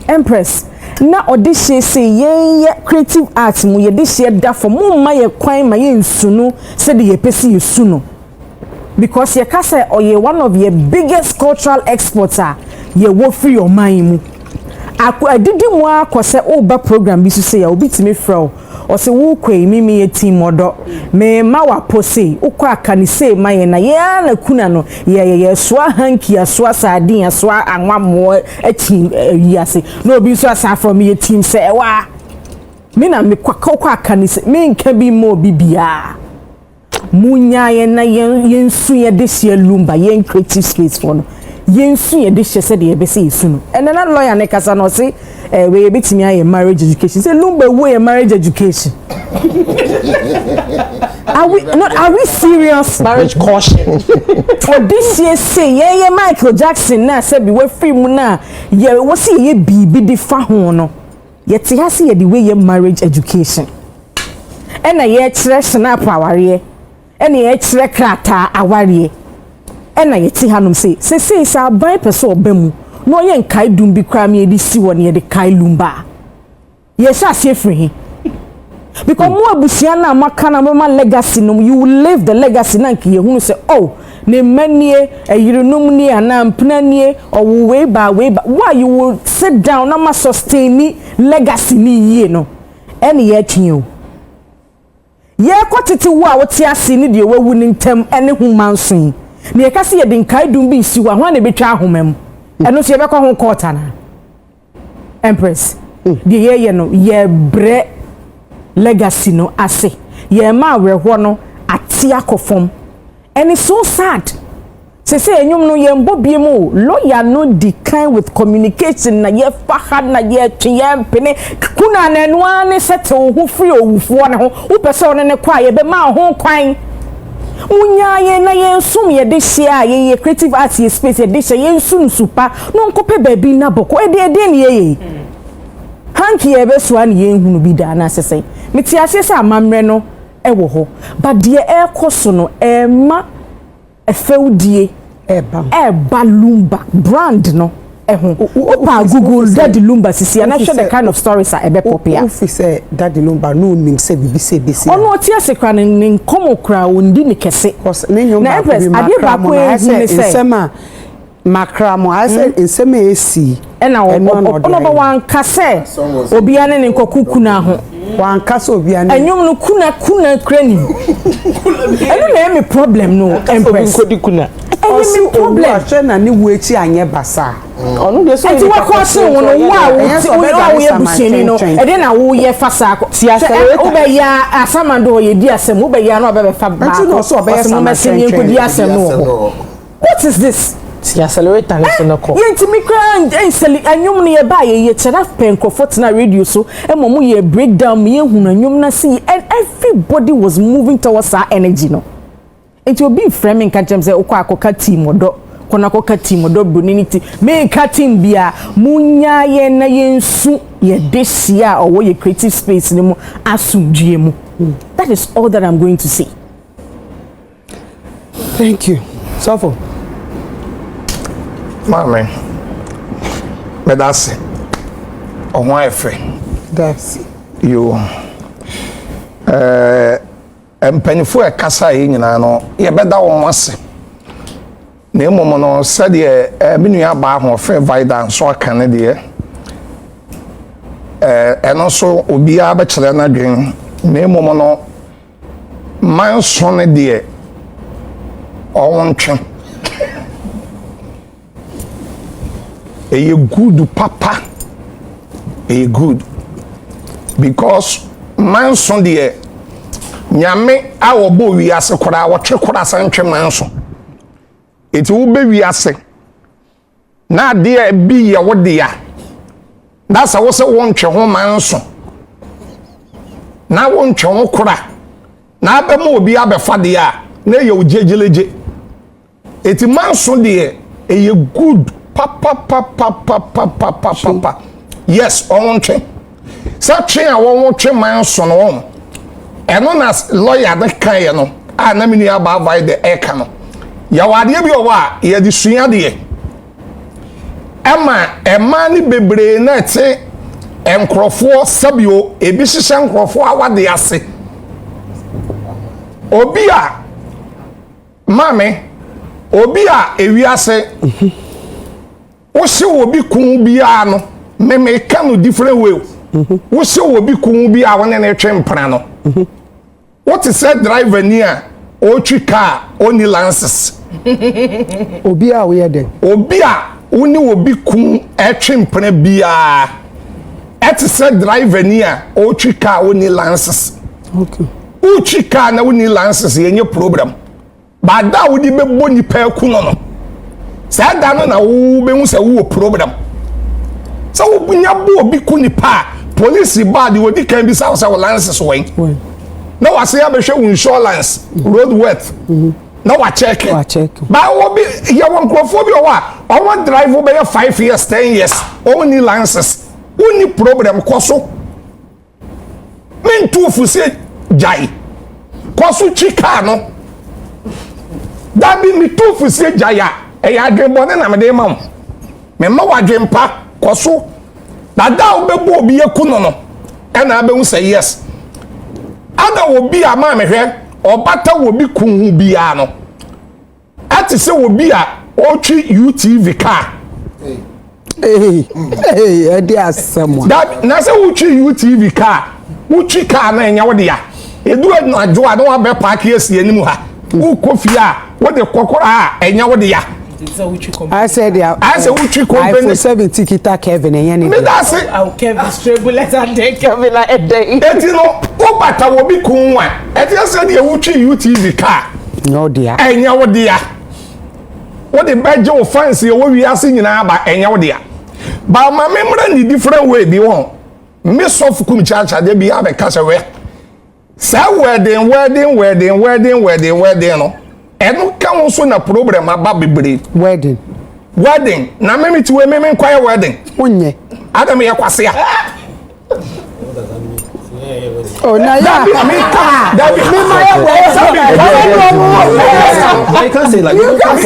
Empress na odihye se ye creative arts mu ye dihye da for mu ma ye kwan ma ye nsunu se de ye pesi ye sunu because ye kasa oye one of your biggest cultural exports ye wo free your mind mu adidi mu akose oba program bi so say ya obi timi frɛ o se wo kwai mimi ye team odo me ma wa pose ukwa kanise ma ye na ye na kuna no ye soa hanki asoa sadin asoa anwamo achi yiase no obi so asa from ye team say wa me na me kwa kanise me nka bi mo bibia munya ye na ye nsu ye de sie Lumba ye creative space for no ye nsu ye de hye se de ye be se yesu no ene na lawyer ne kasa no se we betimi aye marriage education say Lumba we marriage education are we serious marriage caution for this year say ye Michael Jackson na say bi we film na ye wo se ye bibi de fa ho no ye te ha se ye de we marriage education ena ye kire snap aware ena ye kire krata aware ena ye ti hanom say sa ban pese obamu no ye nkai dum bi kra me edi si won ye de kai Lumba ye sha se free because mo abusia na maka na mama legacy no you will live the legacy na nke ye hunu say oh ne manie ayirenum ni anampna nie or we ba why you will sit down na ma sustain legacy ni ye no ene ye twen o ye kwotete wo a wote ase ni de wawu ni ntem ene humanson ne ye kase ye de nkai dum bi si wa ho na betwa ahomam eno so ye bekọ ho quarter na Empress de ye no ye bre legacy no ase ye ma awerho no ate akofom and it's so sad say enyum no ye mbobie mu lawyer no decline with communication na ye fahad na ye tye pene kuna na no ane settle ho free owufo ne ho wo pese one ne kwa ye be ma ho kwan munya ye na ye nsum ye de hia ye creative arts ye space ye de hia ye nsum supa no nkope baabi na boko e de ne ye hanki ye be so an ye hunu bi da na sesai meti ase sa amamre no ewo ho but de e koso no e ma efeudie eba Lumba brand no eho opa Google Daddy Lumba sisi and I show the kind of stories are ebe popia if say Daddy Lumba no nim say bibi say besi ono ti ase kra ne nkomo kra ondi ne kese ne nyom ba ko ade ba ko e nsema makramo I said nsema esi ena ono ba wan kase obia ne nkokuku na ho wan kase obia ne enyum no kuna krani eno na me problem no Empress kuna any problem na ni wo echi anye basa onu de so e wa ko se won no wa wo ye busieni no e de na wo ye fasa ko o be ya asamando ye di asem o be ya no be fa ba no so be asem no what is this ti accelerator no so no ko ye ntimi kra anyum no ye ba ye chera penkofo na radio so e momu ye breakdown me hunu anyum na see and everybody was moving towards our energy no it will be framing kan tem say okwa akoka team odo kona akoka team odo brunity me ka team bia munya ye na ye nsu ye desia or ye creative space ni mu asumdue mu that is all that I'm going to say. Thank you Sofo Mame medase ohun efe that's you empanifo e kasa yi nyina no ye beda won ase na emom no sade menua ba ho fe vida so aka ne de eno so obi a be kire na dwen na emom no man so ne de ɔwontwe eye good papa eye good because manso de nyame a wɔbɔ wiase koraa wɔtwe koraa santwe manso eti wo be wiase na de bi ye wo de ya na sa wo se wontwe ho manso na wontwe ho koraa na abema obi abefa de ya na ye ogyegyeleje eti manso de eye good papa yes wontwe sa twe a wontwe manso no eno na lawyer de kan ye no a na mini aba vai de eka no ya wade bi owa ye de sua de ema ni bebre na te enkrofo sabio ebi hihye enkrofo awade ase obi a mame obi a ewiase wo se obi kun bia no me ka no different way wo se obi kun bia wona na etwe mpra no what is that driver near o twi car oni lances obi a wo ye den obi a woni obi kun etwe mpra bia et is that driver near o twi car oni lances okay o twi car na oni lances yenye problem ba da wo di bebo ni pa ku no sa da no na wo be hu se wo problem so wo bunya bo obi ku ni pa police bad wo di kan bi sa wo lances wen na wa say abehwe insurance road worth na wa check ba wo bi ya won krofo bi o wa drive wo be 5 years 10 years only licenses only problem koso men tufu se jai koso chika no da bi mi tufu se jaya e ya dwebo na me de ma me ma wa dwempa koso da wo be bo obi ekuno no e na be hu say yes ada obi a ma mehwe obata obi kunhu bia no ati se obi a otwi UTV car edi asemo that na se utwi UTV car utwi car na enya wode ya edu na jo ade wa be park esi animu ha u kofi a wode kokora a enya wode ya I said utwi company iPhone 70 kita Kevin enya ni me da se Kevin straight letter day Kevin la day eti no obata obi kunwa eti se de utwi UTV car no dia enya wode ya wode beje o fancy wo wiase nyina ba enya wode ya ba ma memra ni different way bi won me sof Kumchacha de bi abeka we sa wedding no enu ka won so na problem aba bebre wedding na meme ti we meme kwaya wedding onye adam ye kwase ya oh na ya me my I can't say like you can't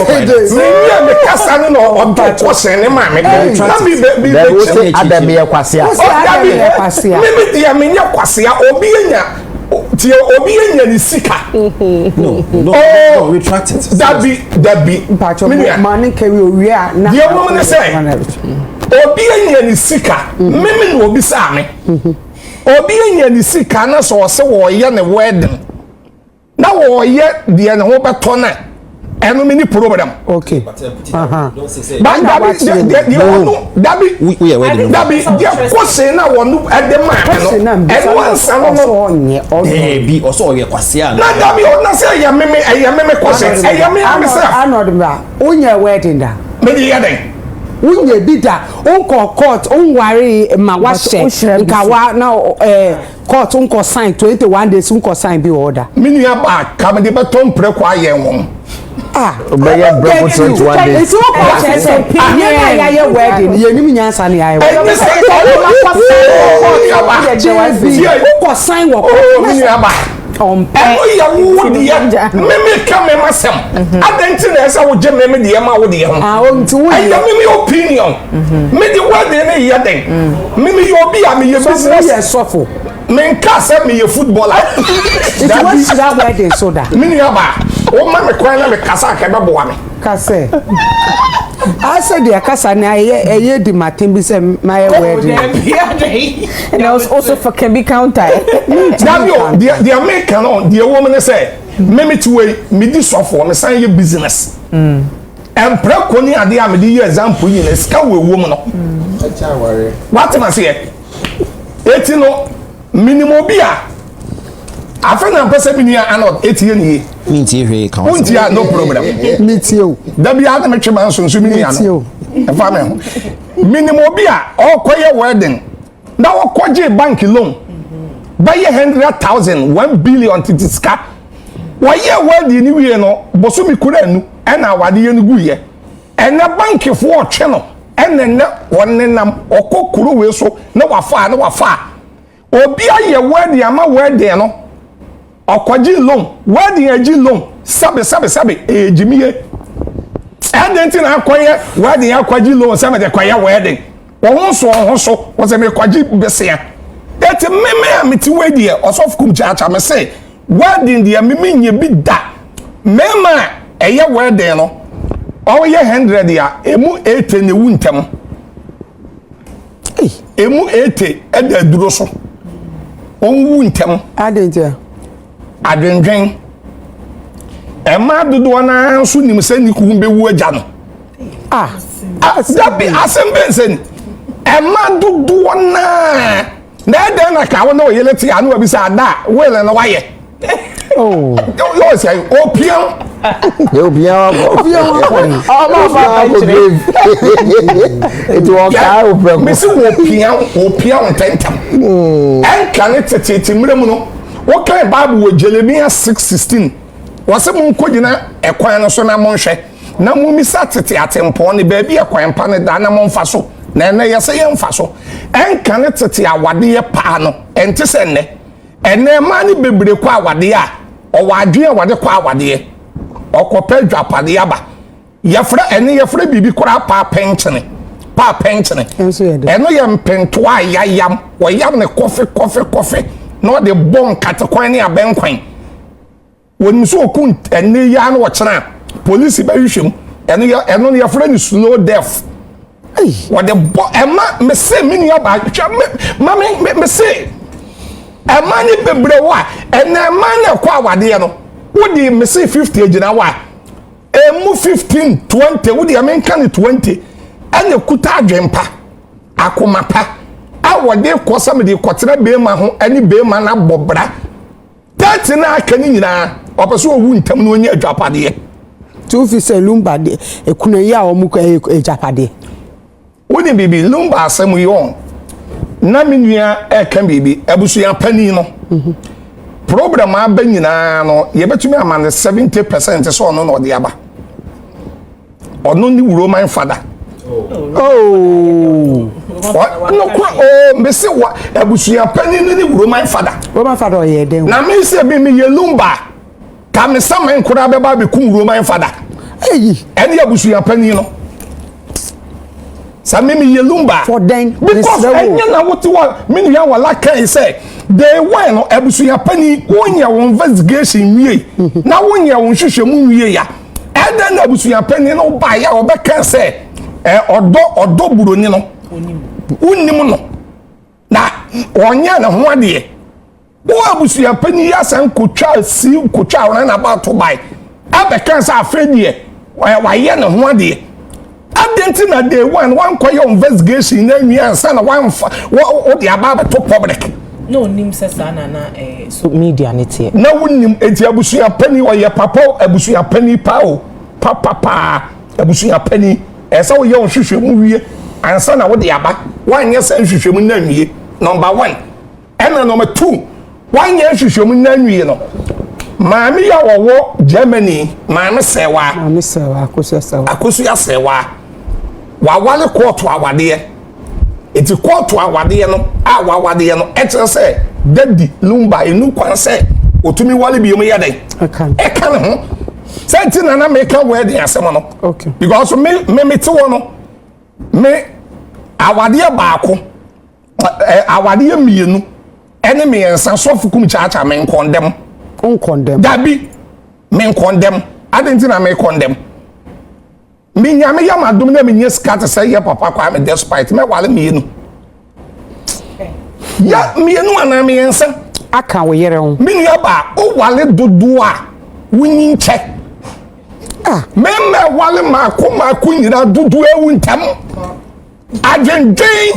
me kasa no obi kwose ne ma me na me be adam ye kwase ya meme dia me nya kwase ya obi nya ti obi enya ni sika no retract it that be man carry owi a na ye woman say obi enya ni sika meme no obi sa me obi enya ni sika na so se wo ye ne wedding na wo ye de ne ho beto na eno me ni problem okay don't say but dabi we are wedding dabi dia kwose na wonu ede ma no eno ansa no bi also ye kwase a na dabi na say ya meme kwose ya me amisa anodba onye wedding da me di ya den unye bida unko court unwari ma wa she nkawa na court unko sign 21 days unko sign bi order minu ya ba ka me de beto mpre kwa ye won obeye bravo 21 days it's all process ya ye wedding ye nim nyansa na ya unko sign wo minu ya ba ya wo de ya meme ka me masem adenti na esa wo je meme de ma wo de ho nti wo ya meme opinion me de wedding na ya den meme yo bi a me ye business yes suffer men ka se me ye footballer it's what is that wedding so that minu ya ba o ma me kwan na me kasa ka be bo wa me kase I said the kasa na ye di matin bi say my wedding and also for can be counter the American on the woman say Memit way, midi software, me sign your business. Empress koni ade a me di example yin na sika we wo mu no. What am I say? Eti no minimum bia. Afa na pese bi ni anod eti ye ni. Minti hwe kan. Unti no problem. Meet you. Da bia na me twema nso mi ni ano. Efa me ho. Minimum bia o koye wedding. Na wo koje bank loan. Buy 100,000, 1 billion titiska. Wa ye wedding ni wie no, boso mi kura anu. Ena awade ye nugu ye ena bank fo otwe no ena wonnenam okokuru we so na wafa obi aye wedding ama wedding no okoji loan wedding agi loan sabe ejimiye adenti na akoye wedding akoji loan sabe de koye wedding wo so wo se me kwaji besia eti meme amiti wedding osof kumchacha me say wedding dia meme nye bi da mema eye wedding no o ye 100 ya emu 80 ne wuntem emu 80 eda duro so on wuntem Adentia adwendwen ema dodo na so nim se ni ku be wu agya no dabi asembe nsen ema dodo na eda na ka wo na oyeleti anu abi sa da wele na waye oh yo say opian Eu bien it was out me see opian tentam en kan tete mremu no wo kan bible wo Jeremiah 6:16 wo se mun ko gina ekwan no so na monhwe na mu mi satete atempo ne ba bi ekwan pa ne da na monfa so na na ye se ye mfa so en kan tete awade ye pa no ente se ene ma ni bebre kwa awade a o wadwe awade kwa awade okopa dwapade aba yefra bibi kora pa penchene eno ye mpento a yayam wo yam ne kofe no de bon katekwan ne abenkwan woni so okun ene ya na wo kena police ba hwehwem eno ne yefra ni slow death wo de ema me se mini aba ma me se ema ni bebre wa ene ema na kwa awade no wodi me say 50 agina wa emu 15 20 wodi amenka ne 20 ane kuta adwempa akomapa awode kosam de kotena beema ho ani beema na bobra tati na akani nyina opeso owu ntam no onye adwapade tu fi se Lumba de ekuna ya o mu ejapade wodi bibi Lumba asem yo na menua kan bibi abusuya pani no program aba nyina no ye betumi amane 70% so ono no de aba ono ni Roman father no kwa me se wa abusuya pani ni Roman father ye den na me se bi me ye Lumba ka me saman kura be ba be kum Roman father eni abusuya pani no sa me ye Lumba for den because enya na what wa me ya wala kan say they went no abusuya pani wonya won investigation wie na wonya won hwehwemu wie ya eda na abusuya pani no ba ya obeka say odo buroni no unim no na wonya na ho ade wo abusuya pani ya san kotwa na ba to bai abeka say afedie wa ye na ho ade adenti na day one koye investigation na nwi san na one o de aba to public no nim sesa na so media netie na wonim enti abusuya pani oye papa abusuya pani pao papa abusuya pani esa wo ye ohwehwemu wie ansa na wo de aba wanye san hwehwemu na nwie number 1 and number 2 wanye hwehwemu na nwie no maami ya wo Germany maami sewa akosu ya sewa wa wale court awade eti court awade no awade no eche se daddy Lumba enu kwan se otumi wale bi omo yade ekan ho senti na make wedding asem no okay because me te wo no me awade baako awade mienu ene me ensa sofu Kumchacha me condemn dabi me condemn adenti na me condemn me nyame ya madum na me nye skat say ya papa kwa me despite me wale mienu ya mienu ana me ensa aka wo yere ho me ya ba o wale dodo a winning check. Meme wale mako nyina dudu ewu ntam. Agendwen.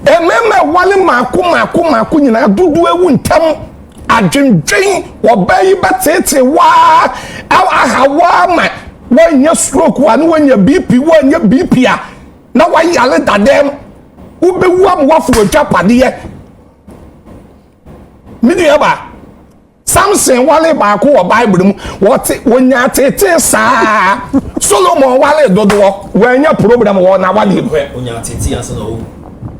Meme wale mako nyina dudu ewu ntam. Agendwen obayi batete wa ahawa ma wanya stroke wa no wanya BP a na wayale dadem ubewu am wafuro japade ye midiaba Samson wale baako wo Bible mu wonya tete saa Solomon wale dodo wanya problem wo na wale wonya tete answer no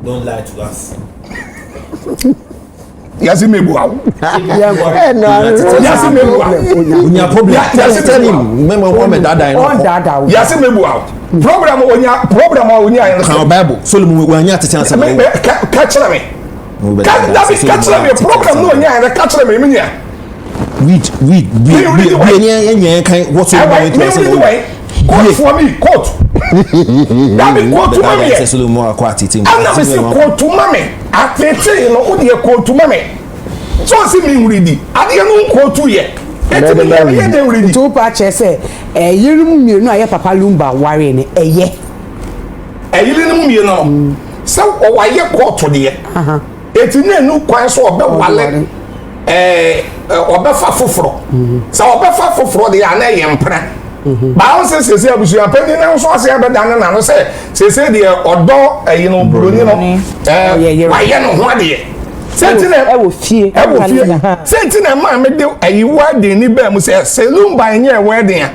don't lie to us. Yasi mebu awo. Yasi mebu awo. Onya problem. Yasi tell him. Remember one me dada on dada. Yasi mebu awo. Problem onya. Kan Bible. Solomon wonya tete answer. Catch me. Catch me. Problem no onya. Catch me me. Read. Enya kan what you want to say. Quote for me. Quote. That be quote to me. Say Solomon akwa tete. Ana me say quote to me. Atete no wo de quote to me. So see me ready. Ade no quote to ye. Eti me dey ready. To pa che say yirum mienu aye papa Lumba ware ne eye. Yirum mienu. So o wa ye quote de ye. Eti na nu kwan so obe wale obe fa foforo. So obe fa foforo de ya na ye mpra. Ba o se abusu apani na so ase abeda na no se de odo no broni no wa ye no ho ade sentinel e wo fie sentinel ma me de ayiwa de ni ba mu se Lumba nye wedding a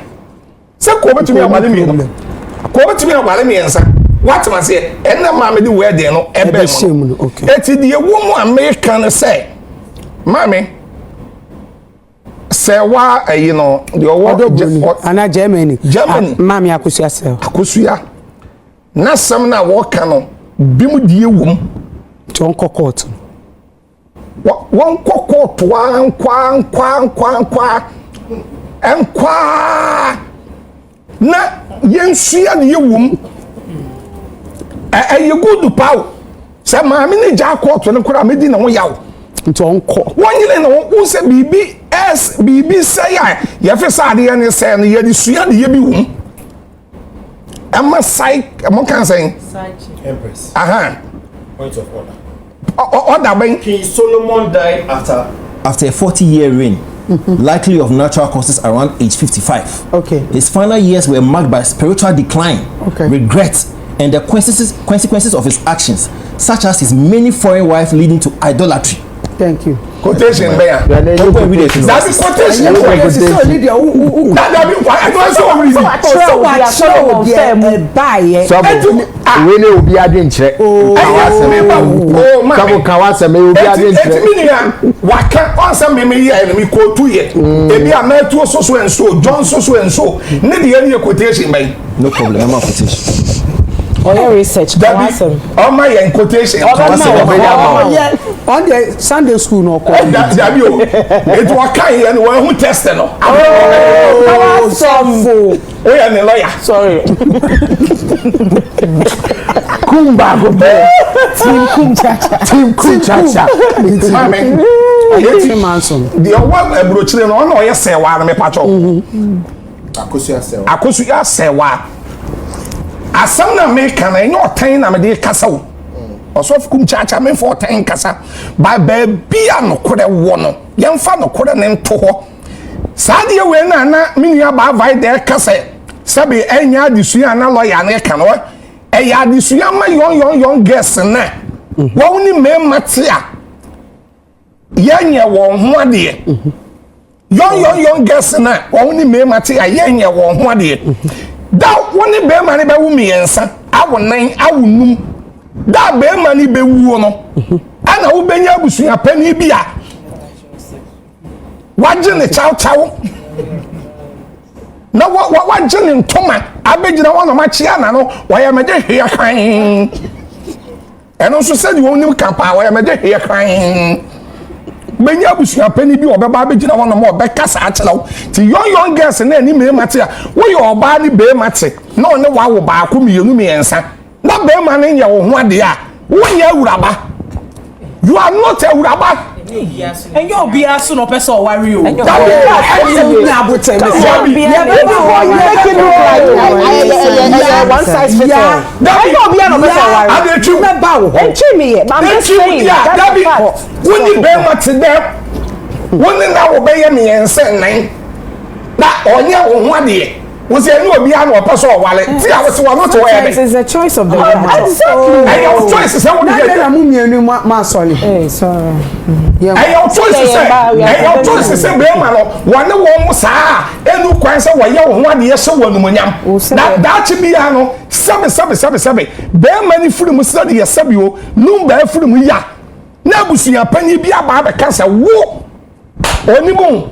se ko betumi awale mi no ko betumi awale mi ensa what ma se enna ma me de wedding no e be mu eti de ewo mu America no se ma me sewa no the owo ana Germany mami akusua se akusua na sam na wo ka no bimu die wom ton kokot won kokot wan kwa na yensua de wom ye good paw se mami ne ja kokot no kura medi na wo yawo ntonko wonyile na wo se bibi say ya fe sa de ne say no ye di sua de ye bi wom ama mo kan say Empress. Point of order. Order ben King Solomon died after a 40-year reign, likely of natural causes around age 55. Okay. His final years were marked by spiritual decline, regret, and the consequences of his actions, such as his many foreign wives leading to idolatry. Thank you. Quotation there. That's quotation. That be why I don't so reason. We know be adin chere. Kawase me obi adin chere. Waka onsa me here me quote to ye. Ebi ametu so and so, John so and so. Ne de any quotation by. No problem. I'm quotation. Or your research. Oh my quotation. On the Sunday school no call. That you. It was kind and one who tested no. Oh, so we are the lawyer. Sorry. Kumba go be. Team Kumchacha. Mame. Eti Manson. The one brochire no no yes say wa me pacho. Akosu sewa. Asam na me kan enyo tan na me de kasa wo. Osof Kumchacha me for tan kasa. Ba bia no kore wo no. Yemfa no kore ne nto ho. Saade we na minia ba vai de kasa. Sabe enya adisua na lawyer ne kan wo. Eya adisua ma yon guess na. Wo ni me matia. Yenye wo ho ade. Yon guess na. Wo ni me matia yenye wo ho ade. Da woni be mani be wu miensa awonan awunum da be mani be wu no ana wo benya abusua pani bia waje ne chaw na waje ne ntoma abegina wono machia na no waya mede hia kan eno so said woni kampa waya mede hia kan benya abusua pani bi obeba abegina wono mo obekasa achelaw ti yon girls na ni me mate a wo ye oba ni be mate na one wa wo ba ko mienu miensa na be ma ne ye wo ho ade a wo ye awuraba you are not awuraba And you'll be as soon as I worry you. And you'll one size fits all. You'll be an was there no beyond or person or wallet? See, I was one to wear. It's a choice of the exactly. And your choice is how you get a mummy and Marsoli. Sorry. And your choice is your choice is a Belmano, one was and no quite why you want the so one munyam. That should be ano, seven. Bear many from study a sabio, Lumba from ya. Nabusi a penny be a barber cancer. Whoa! Only moon.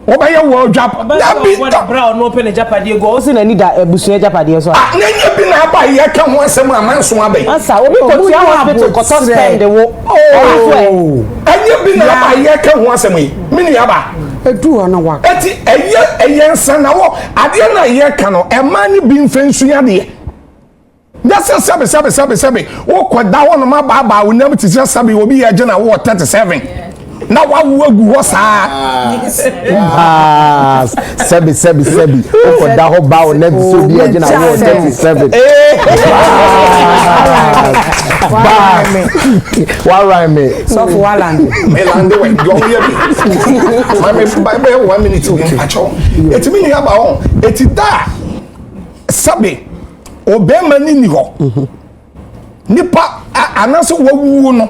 Oba ye wo japa da bi ta brown no pen japa de go so na ni da ebusu japa de so ah na nya bi na ba ye ka ho asem amanso abai asa obi ko ti hospital ko to spend wo anya bi na ba ye ka ho asem yi mini aba edu ona wa eti eye nsa na wo ade na ye ka no e ma ni bi mfensu ya de that's sabe wo ko da wo no ma ba wo nam ti sabe obi ye je na wo 37 na wa gu ho saa sebi o ko da ho ba o na so bi e na wo 37 wa me so for waland me land we go here bi ma me by 1 minute o acho etimi ni aba on eti da sabe o be mani ni ho nipa anaso wawu no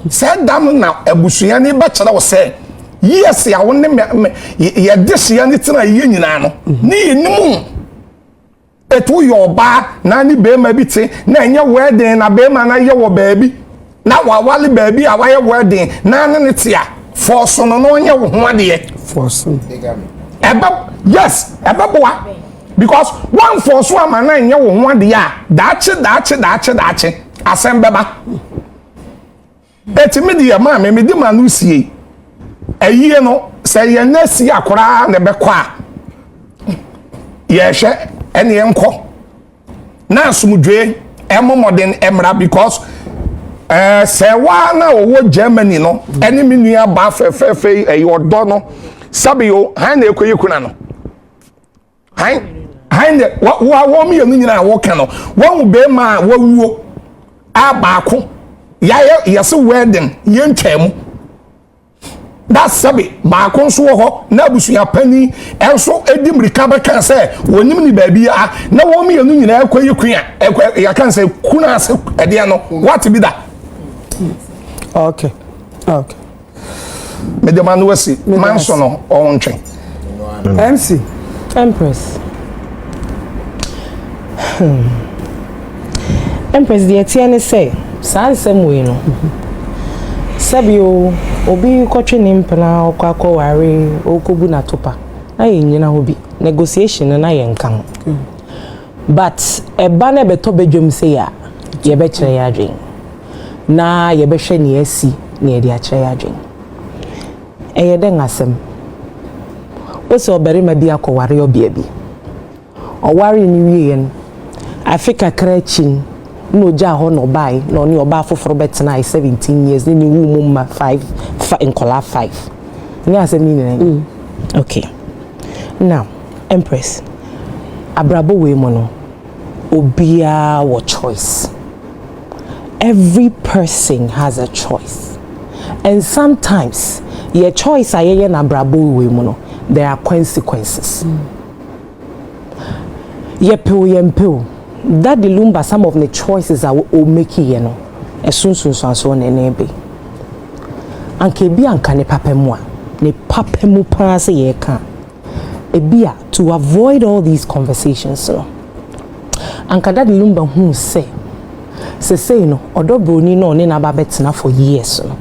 said dam na abusua ni ba kyerɛ wo sɛ yes ya wo ne ye dehia ni tena ye nyina no ni yenimu etu yoba na ni be ma bi te na enye wedding na be ma na ye wo baabi na wa wale baabi a wa ye wedding na ne te a force no no nye wo ho ade force eba yes eba boa because one force wa ma na nye wo ho ade a daache asembeba etimi di ma me di manu sie ayie no se ye na si akora na be kwa ye hwe ene enko na asumdwe emomodin emra because se wa na owo Germany no ene menua ba fefe ayi odo no sabe yo han na ekoye kuna no han de wa mi yenu nyina wo ka no wo be ma wo wuo abaako yes wedding yentwam that sabi ba kon so ho na abusua pani enso edimrika be kan se wonim ni baabi a na wo me yenu nyina akwaye kua ya kan se kuna se ede no what be that okay me de manu wasi manso no on twen MC Empress Empress the etienne say sansem we no sabio obi kotwe ne mpena okwa ware okobu na topa na yenyina hobi negotiation na yenkan but eba na beto bedwom say ya ye be kire ya adwen na ye be hwe ne asi na ye de a kire ya adwen eye de ngasem o so berima bi akoware obi abi o ware ni wie yen Africa krachin no ja ho no bai no ni oba foforo betena 17 years ni wu mumma 5 in color 5 ni asem ni okay now Empress abrabo we mo no obia wo choice. Every person has a choice, and sometimes your choice aye na abrabo we mo no there are consequences. Yempel that the Lumba, some of the choices are making, you know, as soon so and enable. And kebi anka ne papemwa, ne papemu pass ye can. Ebia to avoid all these conversations, so. Anka that the Lumba who say no, odo broni no ne na babetna for years, no.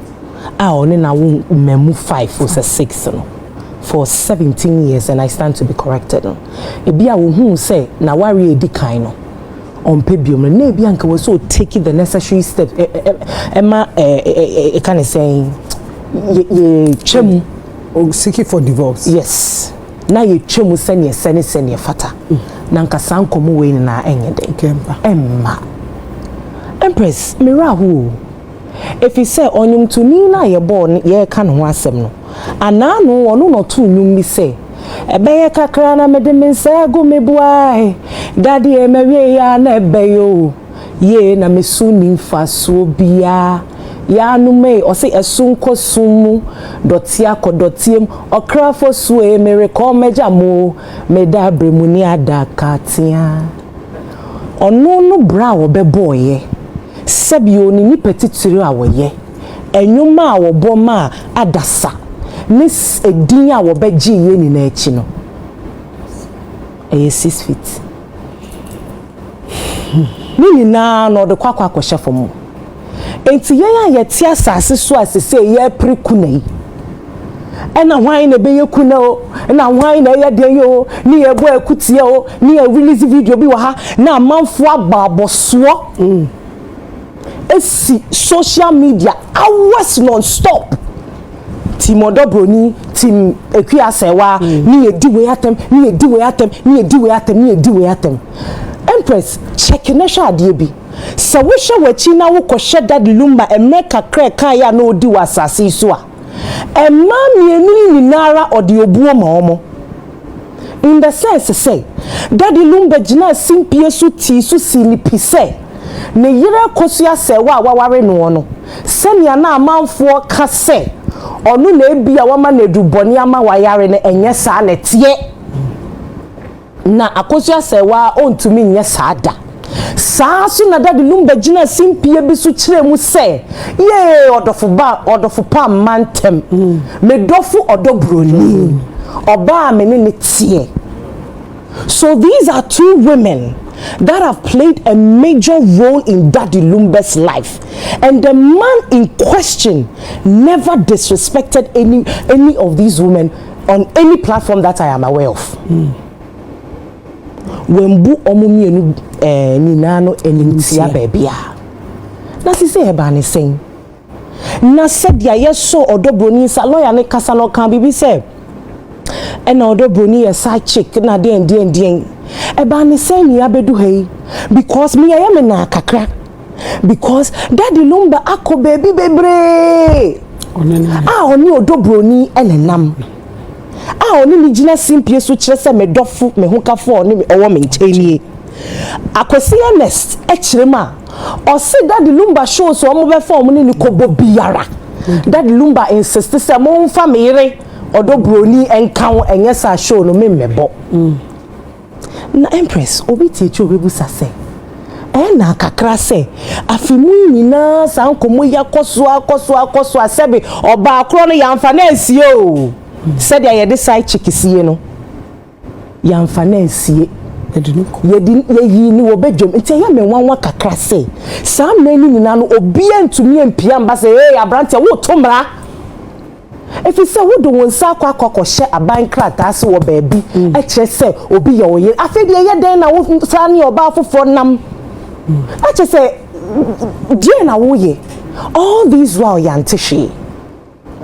Oni na memu 5 or 6, no. For 17 years, and I stand to be corrected. No. Ebia who say na worry edi kind, no. On pebium na bianca was so taking the necessary steps Emma kind of saying chemu seeking for divorce. Yes, na ye chemu send ye fata na nka sankomo we na enye den Emma Empress mirahu if he say onyum to ni na ye born ye ka no asem no ana no ono no to nyum mi say ebe kakra na mede mensa go mebuai daddy e mewie ya na ebe yo ye na mesuni faso bia ya no me o say esun kosumu dotia kodotiem okra fo su e me recall meja mo me da bremu ni adaka tia ono no bra wo be boye sebio ni petitiri a wo ye enwuma a wo boma adasa nis edin a wo be gi ye ni na echi no 6 feet ni na no de kwakwa akɔhye fom enti ye ya ti asase so asese ye prikuna yi ena hwan na be ye kuna o na hwan na ye de yo ni ye bo akutie o ni ye release video bi wa ha na amanfo ababoso esi social media hours non stop team odobroni team ekuasewa ni ye di we atem ni ye di we atem ni ye di we atem ni ye di we atem Empress check na sha ade bi se wo hwe wachi na wo kohye dad Lumba emeka kreka ya na odi wasase so a emma mienu nyinara ode obuo ma omo in the sense say dad Lumba gina simpie so ti so silipi say ne yire kosu ase wa waware no no senia na amanfo ka se onu na ebia wama na eduboni ama wayare ne enye sa na tie na akosu ase wa ontumi nye sada saa so na dad Lumba gina simpie bi so kire mu se ye odofo pa mantem me dofu odobroni oba me ne tie. So these are two women that have played a major role in Daddy Lumba's life, and the man in question never disrespected any of these women on any platform that I am aware of. Wembu omumienu ninano enimtia bebia na sisi eba ne sen na sedia yeso odobroni sa lawyer ne kasa no kan bibi se ena odobroni ye side chick na den eba ne sen ni abedu hei because me ya me na kakra because Daddy Lumba akọ baby bebre oni odobroni enenam oni ni gina simpie so kire se me dofu me hokafo oni me owo me nchenie akwesi next e kire ma o se Daddy Lumba show so omo be form ni kobo biara Daddy Lumba insist se mo mfa mere odobroni enkan enye sa show no me mebo na Empress obi tie chu obebu sase na kakra se afimu nyina san komo ya koso asebe oba akro no yamfa na asie o said ya de side chikisie no yamfa na asie ye ni wo bedwom nti ya me wanwa kakra se sam na ni nyina no obi antumi empia mba se abrante wo tomra efi se wo do wonsa akwakohye aban krata se wo baabi e kire se obi ye oye afedi ye den na wo sa ne oba afofo nam a kire se die na wo ye all these while yantishi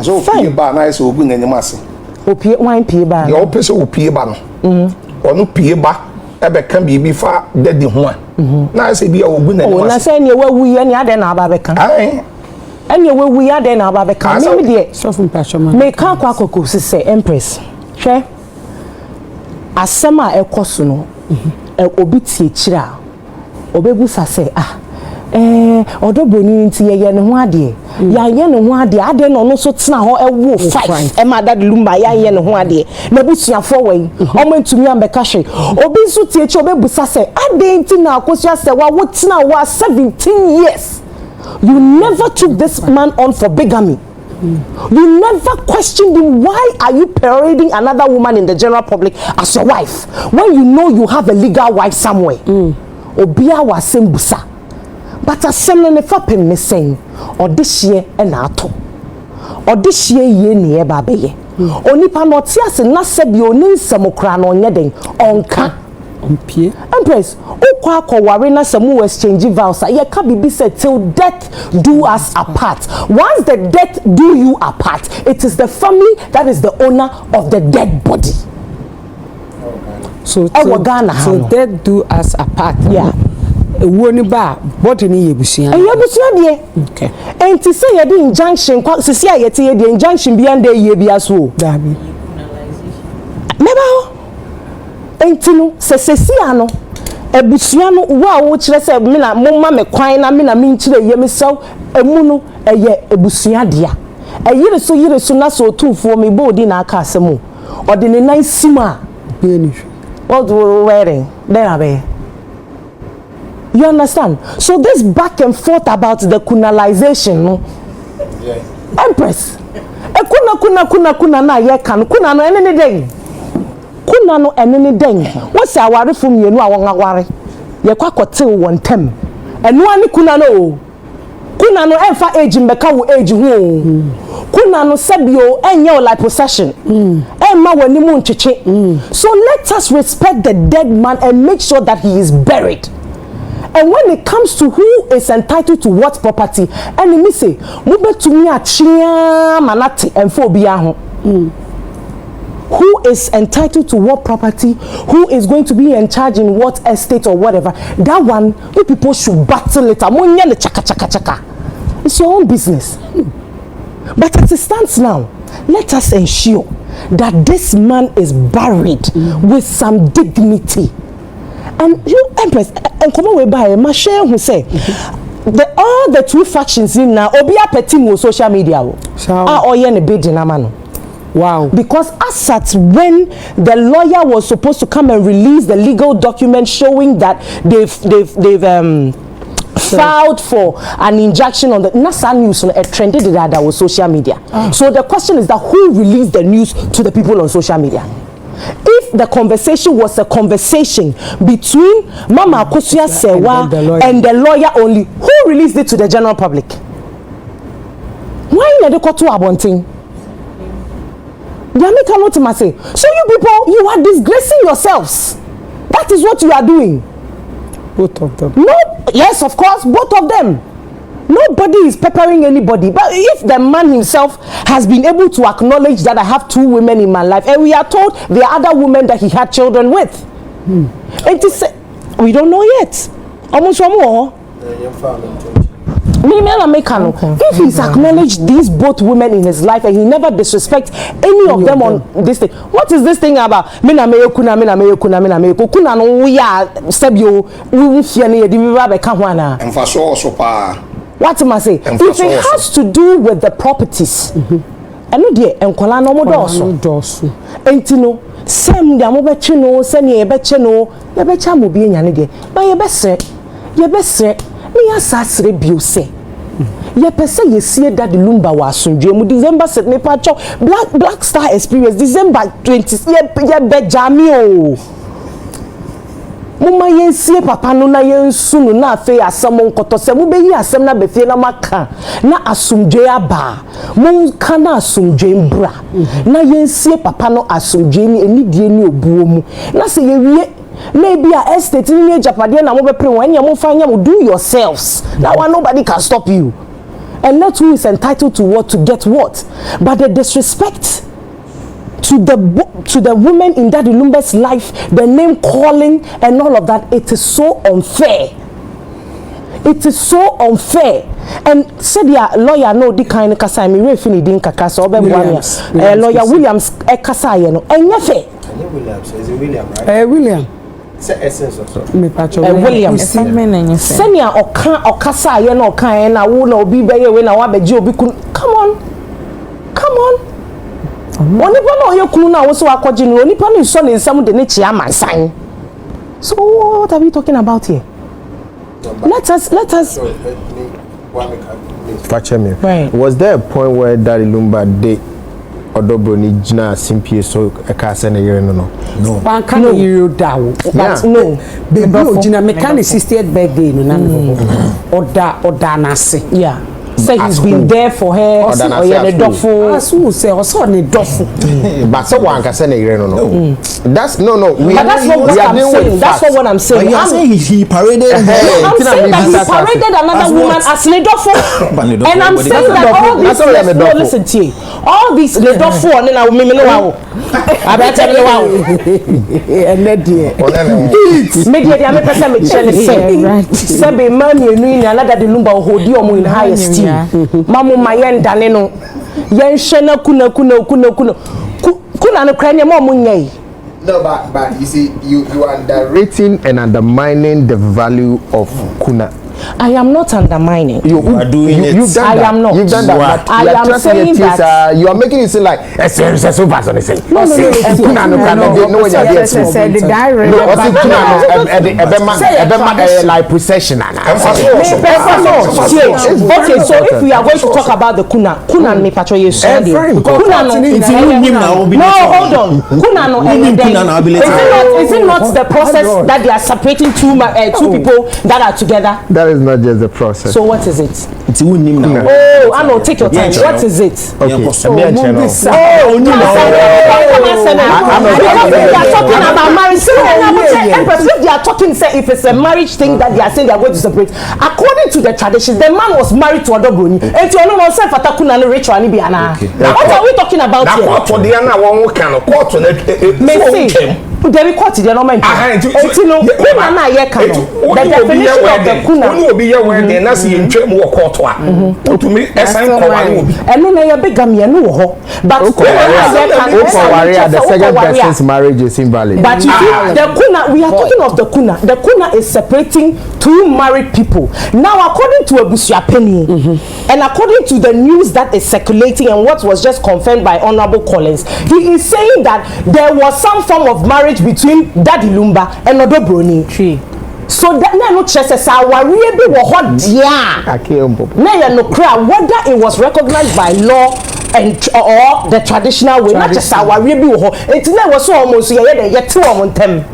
so pie ba na so ogu nanyam ase opie wan pie ba ye opese opie ba no onu pie ba ebe kan bibi fa dadi ho a na se bia ogu nanyam ase na se ne wawu ye ne ade na aba be kan ai enya wawu ye ade na aba be kan me de so fun pachoma me ka akoko se Empress hwe asema ekoso no obi tie kira obebu sase odobroni nti ye ne ho ade ya ye ne ho ade no so tena ho ewo fight ma Daddy Lumba ya ye ne ho ade na busuafo wai omo ntumi ambeka hwe obi nso tie chi obebu sase ade nti na akosu ase wa wo tena wa 17 years you never took this man on for bigamy. You never questioned him. Why are you parading another woman in the general public as your wife when you know you have a legal wife somewhere? Obia was sembusa. But a seminar never pen me saying, or this year and ato. Or this year ye near baby. Only panotias and not said your name samokran on yeding on ka. Empress, okwa ko warena samu exchange vows. Ye ka bibi said till death do us apart. Once the death do you apart, it is the family that is the owner of the dead body. So death do us apart. Yeah. ewo ni ba body ni yebusia de okay enti say ye the injunction sisi ayete ye the injunction bi ande ye bi aso dabi meba enti no sesesi ano ebusua no wo kire say me na momma me kwan na me na me nkire ye me sew emu no eye ebusua dia yire so na so tufo me bodi na aka asemu odi ne nan sima beni what wearing there abe. You understand? So this back and forth about the kunalization, no? Yeah. Empress. Kuna na ye kan. Kuna no enene den. Kuna no enene den. What say aware from you no awon aware. Ye kwa kote won tem. Eno ani kuna no. Kuna no emfa age mbeka wo age ho. Kuna no sebio enye o like possession. Emma wani mu ncheche. So let us respect the dead man and make sure that he is buried. And when it comes to who is entitled to what property, and me say, mube to me a chia manati and phobia ho. Who is entitled to what property, who is going to be in charge in what estate or whatever, that one, you people should battle it. Chaka. It's your own business. But as it stands now, let us ensure that this man is buried with some dignity. And you, Empress, and come away by my share who say all the two factions in now obia petting with social media. Or yen bid in amano. Wow. Because as at when the lawyer was supposed to come and release the legal document showing that they've filed for an injunction on the NASA news on a trended that was social media. So the question is that who released the news to the people on social media? If the conversation was a conversation between Mama Akosia Sewa and the lawyer only, who released it to the general public? Why not the court to abonting? Say, so you people, you are disgracing yourselves. That is what you are doing. Both of them. No, yes, of course, both of them. Nobody is peppering anybody. But if the man himself has been able to acknowledge that I have two women in my life, and we are told there are other women that he had children with, it is we don't know yet. Almost one more. If he's acknowledged these both women in his life and he never disrespects any of them on this thing, what is this thing about? Kuna no we are sebio we fear near the kahwana. What am I say? If it has to do with the properties, and dear and Colano Modoso, Entino, Sam Yamobechino, Seni Ebechino, Yabechamu being Yanide, by your best say, me as Sasre ye pese ye see that the Lumba was soon December set me patcho Black Star experience December 20 ye bejamio Muma yen sie papa no na yen sunu na afi asem nkoto se mu be yi asem na befie na maka na asumdwe aba mu kana asumdwe mbra na yen sie papa no asumdwe ni enidie ni obuo mu na se ye wie maybe a estate ni japade na mo be pre wan ya mo fa nya mo do yourselves that one nobody can stop you and let who is entitled to what to get what but the disrespect to the women in Daddy Lumba's life, the name calling and all of that, it is so unfair. It is so unfair. And said ya lawyer no di kind kasa mi we fini din kakasa obe Williams. Lawyer Williams kasa ye no. Enye fe. Williams is it William, right? William. Say essence of Me pacho Williams. Senia okasa ye no kan na wo na obi be ye we na wa beji obi kun. Come on. Onipa no ye kunu na wo so akwaji no onipa no so ne nsam de ne chia mansan. So what are we talking about here? Let us right. Was there a point where Daddy Lumba did Odobroni Jina simply so a case na year no? One can you dawo. But no. Baby Jina me kan 60th birthday no na oda na se. Yeah. Say he's been there for her or ye dofo asu say o so ne dofo but so one can say no that's no that's not what I'm saying. That's not what I'm saying. But you are saying he paraded her. I'm saying that he paraded another woman as ne dofo and I'm saying that all these no listen to you all these the door for na me no wow abeta me wow and dear me dear me person me chele say be man you ni another the Lumba hold you in high esteem mamu mayen dane no yen hwe na kuna no kra ne mo nyai. No, but you see, you are underrating and undermining the value of kuna. I am not undermining. You are doing it. You've done that. I am not. You've done that. I am saying that you are making it seem like a serious so fast on the same. No. The direct. No, what's it? Like procession. Okay, so if we are going to talk about the kuna me patro yes. Kuna no. No, hold on. Kuna no. Is it not the process that they are separating two people that are together? That is not just the process. So what is it? It's now. Oh, I know. Take your time. What is it? Okay. Because we are talking about marriage. Empress, if they are talking, say if it's a marriage thing that they are saying they are going to separate, according to the traditions, the man was married to Odobroni. And you know, say fatakuna no ritual ni biana. What are we talking about here? Now, what the other one can court on it? They court the normal. It's no kuna na ye kan. The definition of the kuna. Who will be here when they not see in trade more court. To me, and no na bigamy no ho. But the second person's marriage is invalid. But you see, the kuna, we are talking of the kuna. The kuna is separating two married people. Now, according to Abusia Penny, and according to the news that is circulating and what was just confirmed by Honorable Collins, he is saying that there was some form of marriage between Daddy Lumba and Odobroni. So that no chess our be hot yeah. No cry whether it was recognized by law and or the traditional way, not just our be it's never so almost yet 2 on them.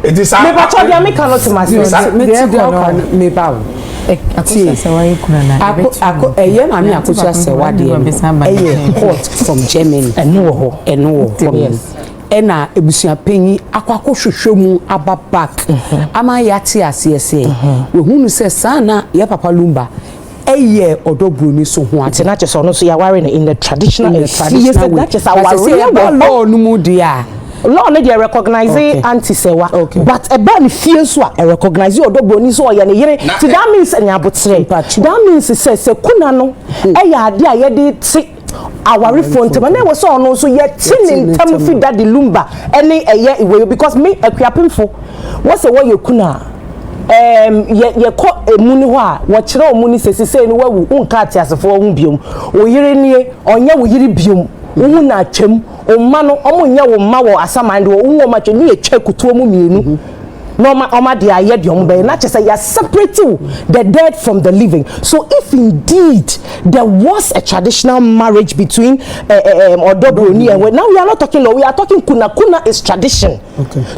It is me but I make cannot myself. Me bow. Ako eye mami akoso asewa de eye court from Germany eno yes ena ebusia penyi akwakọ hwehwemu aba back ama yate asese we hunu se sana ye papa Lumba eye Odobroni so ho ate na chese ono so ya ware in the traditional way that chese aware law no mu dia law no dey recognize anti-sewa but eba ni fie so a recognize Odobroni so ye ne yere ti that means enyabotre that means say kuna no eya ade a ye de ti our refund na we so no so ye tin ntam fi Daddy Lumba ene eye iwe because me akuapemfo what say what you kuna ye ko emuni ho a wo kire omuni sesese ni wawu unka atiasefo hu biom wo yire nie onye wo yire biom hu na atwam o ma no omo nya wo ma wo asamande wo hu o ma twani e twa kutuo mu mienu no ma de aye de ombe na chese ya separate the dead from the living. So if indeed there was a traditional marriage between Odobroni and now we are not talking law, we are talking kuna is tradition.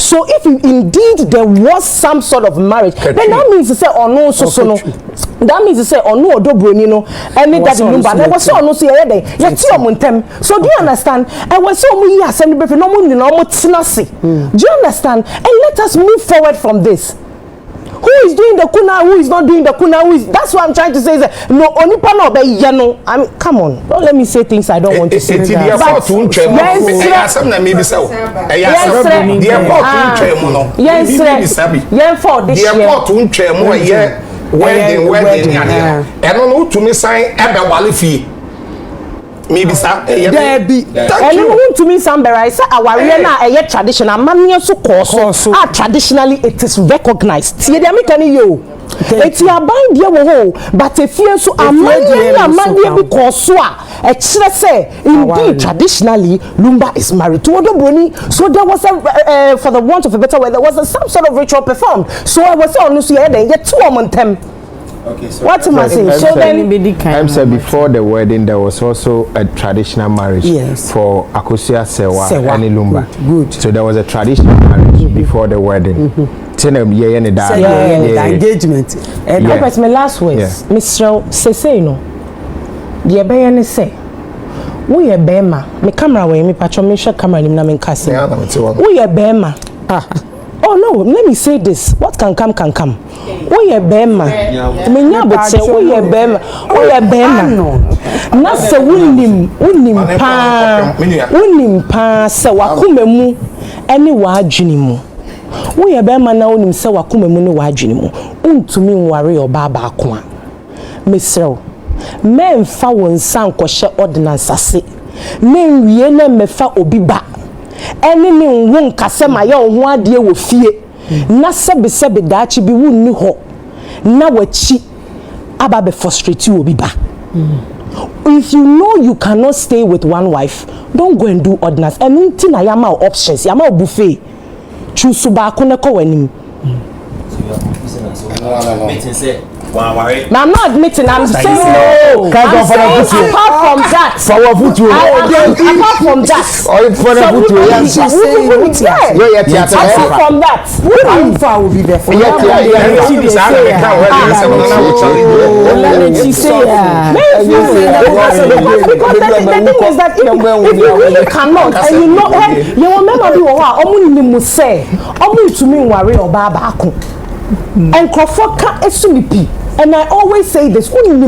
So if indeed there was some sort of marriage, then that means to say no so no that means to say no Odobroni no any Daddy Lumba there was so no so ye dey ye ti omontem. So do you understand? And we so mu yi asem be no mu ni no mo tinase. Do you understand? And let us move forward from this. Who is doing the kuna? Who is not doing the kuna? That's what I'm trying to say. Is no onipa no be yano. I mean, come on. Don't let me say things I don't want to say. Yes, maybe sir there be and who to me somebody say our na a traditional man so course traditionally it is recognized tie dem kan you eti aban dia wo ho but efie so amanye bi course a kire say indeed traditionally Lumba is married to Odobroni. So there was a for the want of a better word, there was some sort of ritual performed. So I was on so ye two on them. Okay, so what am I saying? So then, said before the wedding, there was also a traditional marriage for Akosia Sewa and Lumba. Good. So there was a traditional marriage before the wedding. The engagement. And Empress, my last words, Mr. Sese, no. The Abayane say, we are Bema. My camera way, me patron, me share camera, me na me kasi. We are Bema. Oh no, let me say this. What can come can come. We are bema. Me nya but say we are bema. We are bema. Na se wunim pa se wakoma mu ene wadwene mu. We are bema na wunim se wakoma mu ne wadwene mu. Untumi nware oba ba ko a. Mesrew. Memfa wonsa nkɔhye ordinance ase. Menwie na mefa obi ba. Ene ne nwo nkase ma ye ho ade wo fie na sebe daachi bi wunni ho na wachi aba be frustrate you obi ba. If you know you cannot stay with one wife, don't go and do ordinance. Anything na yama options, yama buffet. Choose ba ko ne ko wanim. I'm not admitting, I'm saying no. Apart from that. Apart from that. Apart from that. Will be there for you. The thing is that if you really cannot, and you know, you remember and Krofoka esumipi. And I always say this, don't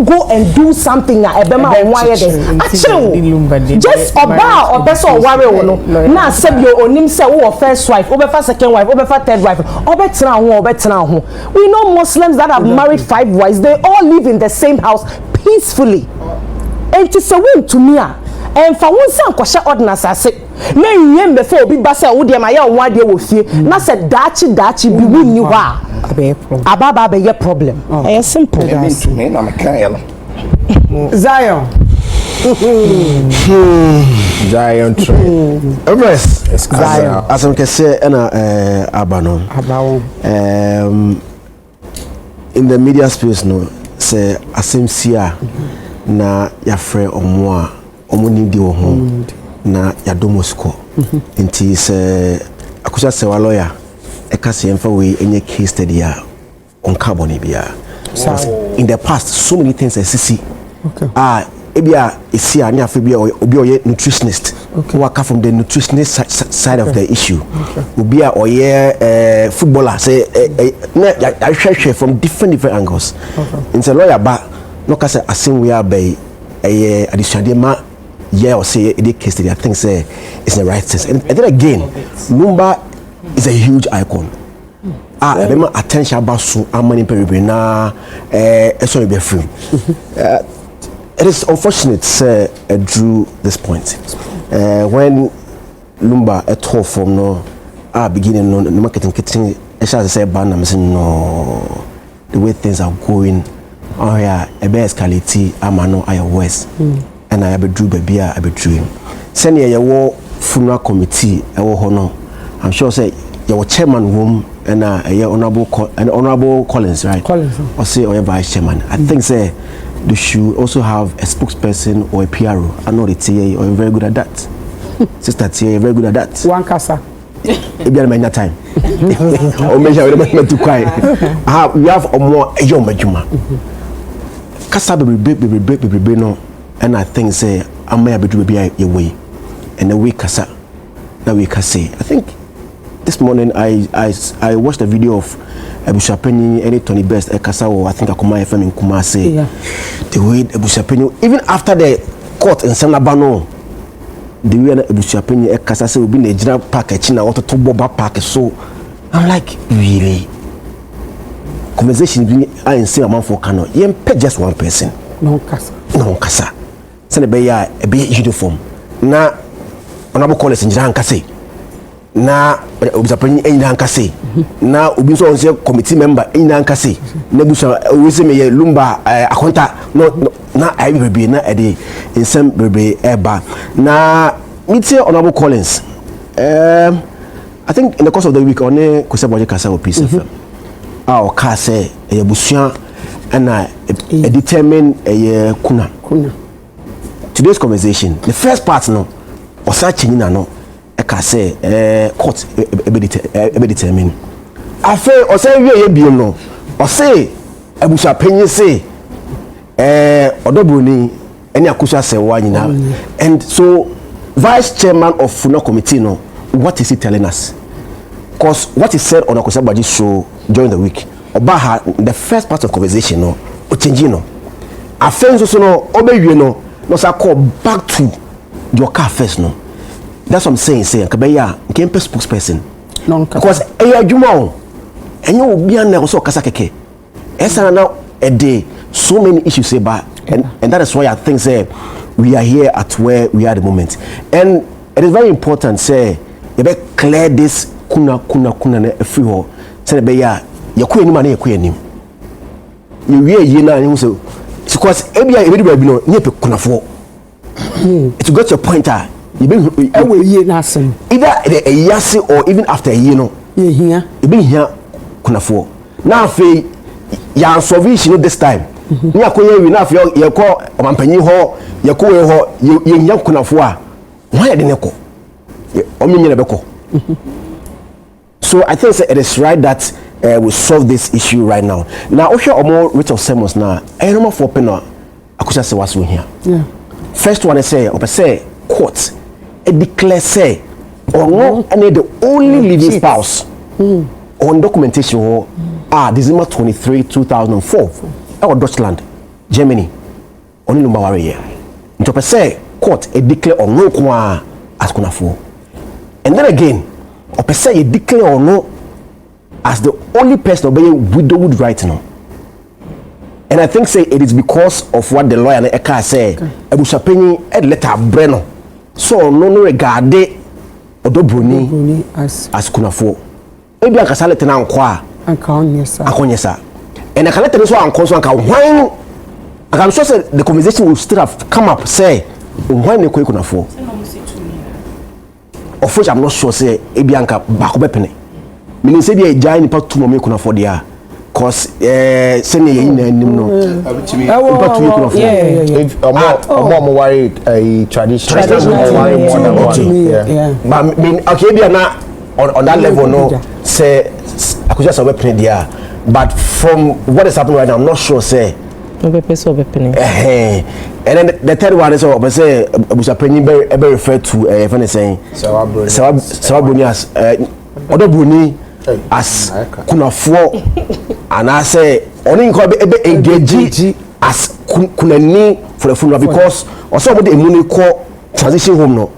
go and do something na ebema onwaye den. Just oba or person worry no. Na said your onim say wo first wife, obefa second wife, obefa third wife. Obetena ho. We know Muslims that have married 5 wives, they all live in the same house peacefully. And to say to me and for one son kwasha ordinance ase na nwiem before obi ba say wo de ma ya onwa de wo fie na say dachi bi wunni ho a ababa be ye problem e simple that me na me kan yelo Zion train Empress Zion asem kese na abanon in the media space no say asem sia na ya frɛ omo omuni di wo ho na ya domosko nti se akusha se wa lawyer e ka se emfa we enye case study a on carbon bia in the past so many things sisi ebia esi ani afa bia obi oye nutritionist waka from the nutritionist side of the issue obi a oye footballer say na ya hwehwe from different angles in a lawyer ba no ka say asin we abai additional ma or say the case that I think say it's the right sense. And then again, Lumba is a huge icon. Remember attention about so many people na sorry be free. It is unfortunate drew this point. When Lumba at all from no beginning no marketing kitchen I shall say ban I'm saying no the way things are going a be escalate amano ayo west. And I be drew baby I be dream. Send ye wo funeral committee e wo ho no. I'm sure say your chairman room and honorable Collins, right? Collins. Or say or vice chairman. I think say they should also have a spokesperson or a PRO. I know the TA or very good at that. Sister TA very good at that. One casa. It be my time. Or measure to quiet. We have a more young majuma. Casa be no. And I think say I may be doing a way and a week kasa that we can say. I think this morning I watched a video of Ebushapeni any Tony Best Kasa or I think Akuma FM in Kumasi. The way Ebushapeni even after the court in Sanabano the way Ebushapeni Kasa say will be in a general park at China or to Boba Park. So I'm like, really? Conversation being I insane amount for Kano. You pay just one person. No Kasa. Send be uniform na honorable college in Jankase na obisapani in Jankase na obi so on committee member in Jankase na busa we say me Lumba akonta no na I will be na e in some be eba na meeting honorable Collins I think in the course of the week on Kuseboje Kasa o peace FM our car say e busuan and a determine a kuna. Today's conversation, the first part no, or such in no, I can say court determine. I feel or say we be no, or say I wish opinion say Odobroni any akusha say one now, and so vice chairman of Funo committee no, what is he telling us? Because what he said on Akosabaji's show during the week, Obaha, the first part of conversation, no, Ochenjino. A friend also no, Obe no, no, so I call back to your car first, no. That's what I'm saying, Kabeya, Empress spokesperson. Because Jumao, and you will be on also Kasakeke. Esa now a day, so many issues about, and that is why I think say we are here at where we are at the moment. And it is very important, say, you better clear this kuna free hall. Say Beya, you queen money, you queen him. You really now, you say, because every everybody know, you pay kuna for. To get your pointer. You been either a year or even after a year, no. You been here kuna for. Now, fe ya solve this time. Ni akoye we na fe ye ko omampanyi ho ye ko we ho ye nya kuna for a why de ne ko o me nyina be ko. So I think it is right that we solve this issue right now. Now o hwe omo Rachel Semos na e no for pena akusha se waso here. Yeah. First one is say say court it declare say or no any the only living spouse on documentation December 23 2004 our Deutschland Germany only Lumba warrior into say court it declare or no kwa as kuna for and then again or say it declare or no as the only person obeying widowhood right now. And I think say it is because of what the lawyer Eka say Ebusapeni ed letter breno so no regarde odobroni as kunafo ebi akasa letter na nkwa akonyesa and akasa letter so anko so anka hwan I'm sure say the conversation will still have come up say hwan ne koyi kunafo of which I'm not sure say ebi anka bako bepene meaning say dey jai ni pa tumo me kunafo dia cause send ye in nim no if more worried a traditional worry more than one but mean okay be na on that level no say I could just open there but from what is happening right now I'm not sure say and then the third one is say Abusapeni be refer to if saying Sawabuni as Odobuni as kunafo and I say only engage as kunani for the funeral because also about the money call transition home no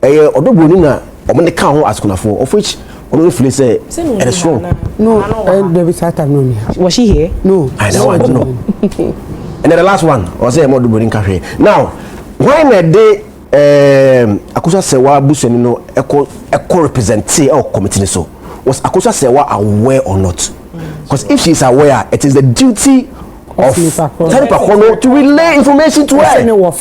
odoboni na omne ka ho as kunafo of which only feel say it is wrong no David Satan no was she here no I don't know and then the last one was say odoboni ka hwe now when a day akusa sewa buseni no eko represent or committee so was Akosa Sewa aware or not? Because if she is aware, it is the duty of Tanipakono to relay information to her. No,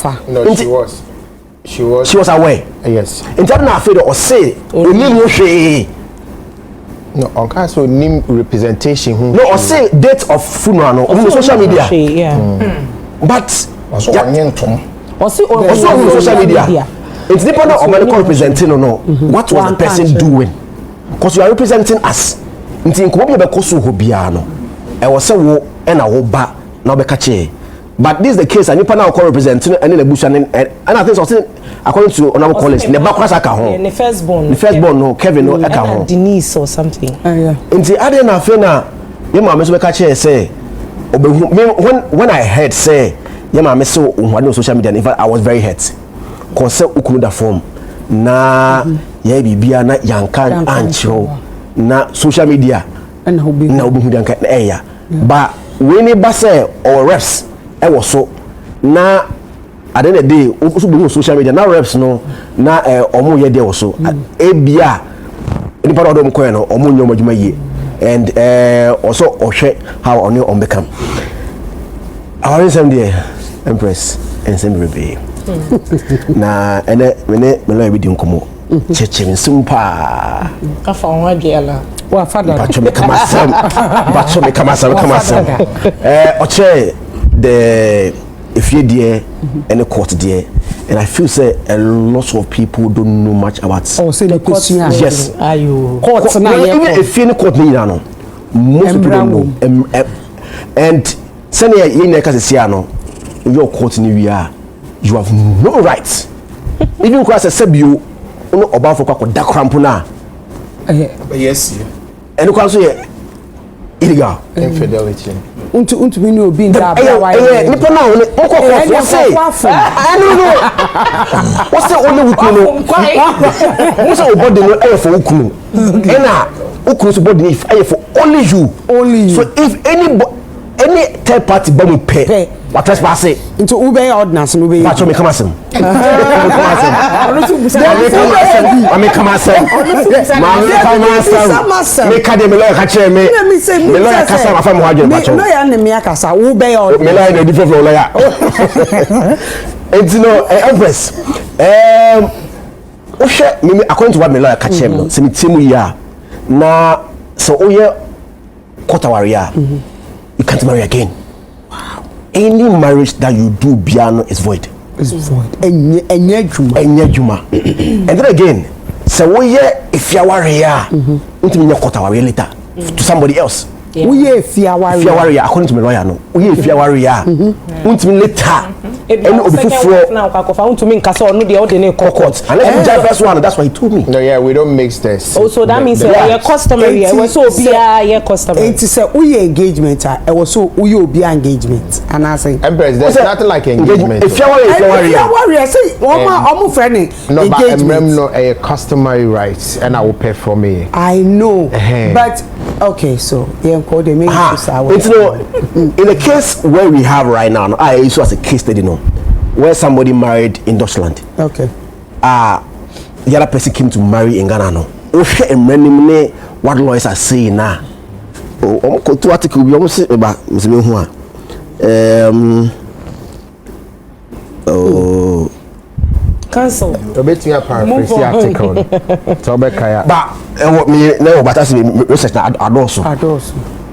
she was aware. Yes. In terms of afraid or say, no, on case of name representation. No, or say date of funeral on social media. Yeah. But also on social media. It's dependent on medical representing or no. What was the person doing? Because you are representing us. Nti nkobi be koso ho bia no. E wo se wo e na wo ba na be kache. But this is the case and you now call representing and the bush and I think something according to honorable college ne ba kwasa ka ho. The firstborn no Kevin no e ka ho. Denise or something. Yeah. Nti ade na fe na ye ma me so be kache say when I heard say ye ma me so on social media in fact I was very hurt. Cause ukunu da form na ya bibia na yankan anchiro na social media na obi hu danka na eya ba we ne ba say or reps e wo so na at the end of the day also be social media na reps no na omo ye de wo so e bia ni pa do mo ko no omo nyo madwuma yi and also ohwe how on become our same there Empress and same rebe na ene me lo bi di nkomo cheche nsumpa afa onwa biala wa father bacho me kama sam oche the if you there any court there and I feel say a lot of people don't know much about say the court yes ayo court na even if you court ni no most people don't know and send you na ka se no your court ni we are you have no rights even cross a sebio no oba for kwa da krampo na yes eno kwa so ye illegal infidelity untu mi ni obi nda bra wa ye nipa na wo nkoko say no what's the only wukunu what's the body no aye for wukunu ena wukunu so body if aye for only you so if any third party bomb pay what trespass into ube ordinance no be pacho me come asem I me kade me lawyer ka chere me lawyer ka sa afa mo hadwe pacho no ya ne me akasa ube ordinance me lawyer no different from lawyer no Empress o hwe me according to what me lawyer ka chere me se me tiemu ya na so oye quarter you can't marry again. Wow. Any marriage that you do piano is void. It's void. Enye juma. And then again, so if you are here, you quarter later to somebody else. We if you are according to my lawyer, no. We if you are here, later. And now want to mean kasa no the ordinary court. Unless you first one, that's what he told me. No, yeah, we don't mix this. Oh, so that means your customary. So be your customary. It is we engagement. I was so we be engagement. And I say Empress, there's nothing like engagement. If you are say omo friend. No, but no a customary rights and I will pay for me. I know. But okay, so yeah, call them it's no in the case where we have right now, I used as a case study, where somebody married in Deutschland. Okay. The other person came to marry in Ghana. No. What lawyers are saying now. To article we almost about cancel. Obeti ya paraphrase article. Tobe kaya. But what me now but as research na adoso.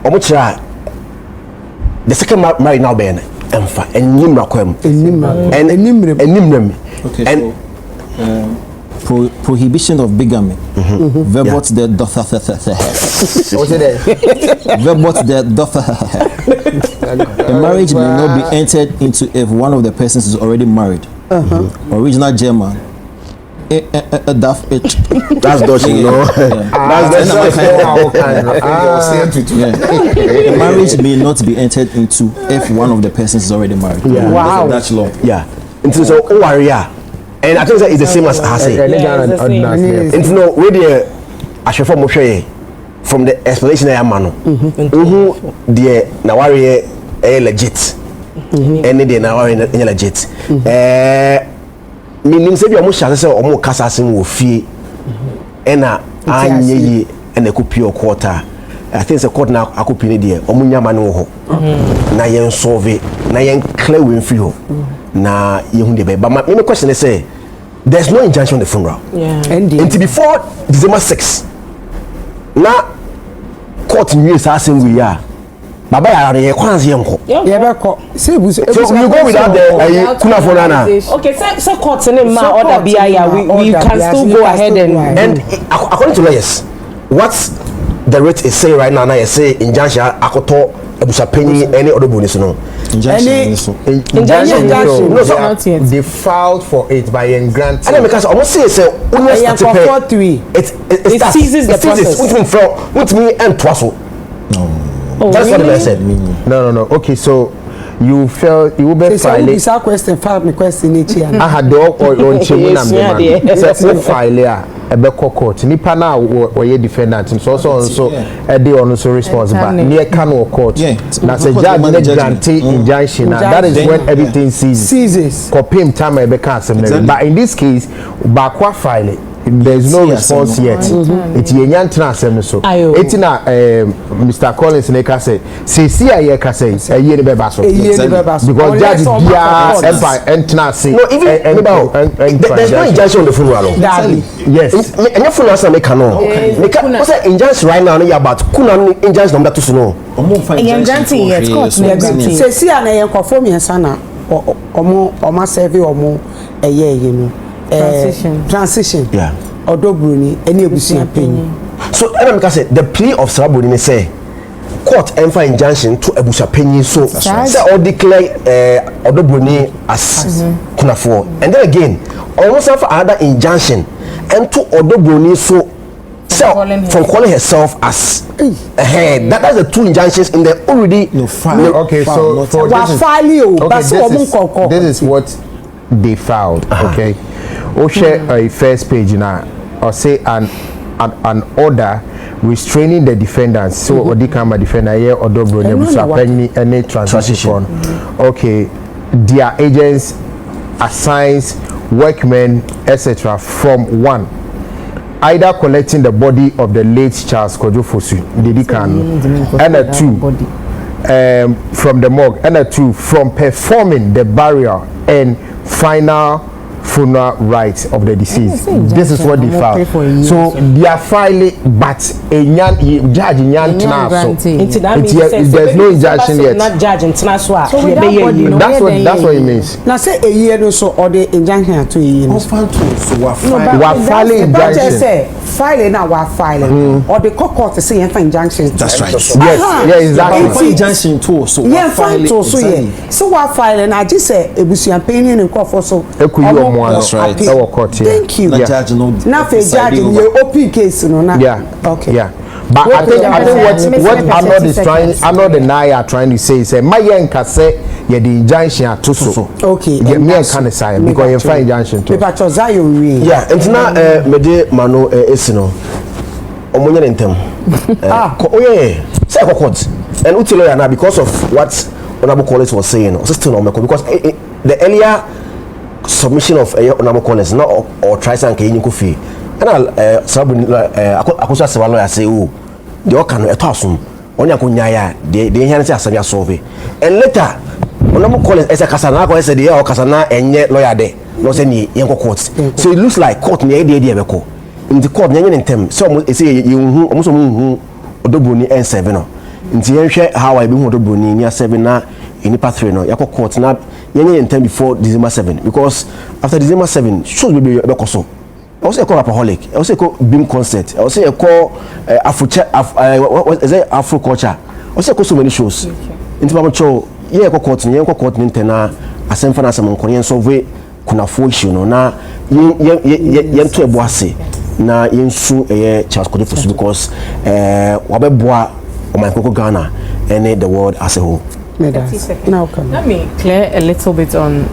Omo the second married now ben emfa enyimra kwam. Enimrem. Okay. And prohibition of bigamy. Verbot the doth. What's it? Verbot the doth. A marriage may not be entered into if one of the persons is already married. Original German. That's Dutch, you know. A marriage may not be entered into if one of the persons is already married. Yeah. Wow. That's law. Yeah. Into so warrior. And I think that is the same as I say. Into no where I should from the explanation I am man. The na warrior legit. Any day na warrior legit. Meaning say you almost say omo kasa sin wo fie ena anye yi ena kopi o quarter I think the court na akopi ne de omo nyama ne wo ho na yen solve na yen clear we free ho na ye hu de be but my question is say there's no injunction on the funeral until before December 6 na court new assassin we are Baba ya re kwanze yenko so you go without the kuna for na okay so court ne ma order bia ya we can still go ahead and according to lawyers what's the rate is say right now na you say injunction akoto ebusapenyi any other bonus no injunction no so they filed for it by en grant and because almost say it seizes the process which mean and twaso that's what I said. No. Okay, so you felt you will be file. This question each year. I had dog or on Chimunam. So file a be court. Nipa na or ye defendant. So a day on also responsible. Near Kano court. That's a judge grantee injunction. That is when everything ceases. Copim time I be cancelled. But in this case, bakwa file. There is no response yet. It's yenyan transem so. It's na Mr. Collins neka say see aye ka say aye ne beba so. Because judge bia entra say. No even there's no injunction on the funeral. Yes. Any funeral say make no. Make say injunction right now no about kuna injunction number 2 no. Injunction yes court say see na yen kwafo mi sana omo serve omo eye no. Transition. Yeah. Odobruni any ebusia penny. So I say the plea of Saraboni say court enfa injunction to ebusia penny so say or declare Odobruni as kunafo and then again almost have another injunction and to Odobroni so from calling herself as that's the two injunctions in the already okay, so for this is what they filed. Okay, share a first page now or say an order restraining the defendants. So Odikama defender here Odobroni any transition. Okay, their agents assigns workmen etc. from 1 either collecting the body of the late Charles Kojo Fosu and a 2 from the morgue and a 2 from performing the burial and final funeral rites of the deceased. This is what they filed. So they are filing, but a judge there's no injunction yet. Not judge that's what it means. Now say a year so or the injunction 2 years. We are filing injunction. Filing now we're filing or the court to say injunction. That's right. Yes, yeah, exactly. Injunction too. So yeah, filing so so we're filing. I just say ebusi opinion and call for so. That's right. Thank you. Now for judge you open case no na. Yeah. Okay. Yeah. But I think what Arnold is trying, Arnold and I are trying to say is my yanka say the injunction to so. Okay. Yeah, me and can say because you find injunction too. But Zion yeah, it's not mede mano esino. Omonye ntem. Oh yeah. Say court. And utilo na because of what Honorable Collins was saying. Still no because the earlier submission of Honorable Collins not or try san ke yin ko fi. And sabu akoso asewa lawyer say oh the okan eto asum onya ko nyaaya de hian say asanya solve. And later Honorable Collins esa kasana ko esa de o kasana enye lawyer de no say ni yen ko court. So it looks like court ni e de beko. In the court nyenye ntem so say yin hu so hu Odobroni N7 no. Nti yen hwe how I be hu Odobroni ni 7 na enipa 3 no yakọ court na yenye ntem before December 7 because after December 7 shows be bekoso. I also call Apaholic. I also call Beam Concert. I also call Afro Culture. I also call so many shows. Into Baba Cho, yeah, court Nintena, asem fana some Korean solve kuna fo issue no na yen to eboase na yensu Charles Kojo Fosu because wabeboa o my Koko Ghana and the world as a whole. Let me clear a little bit on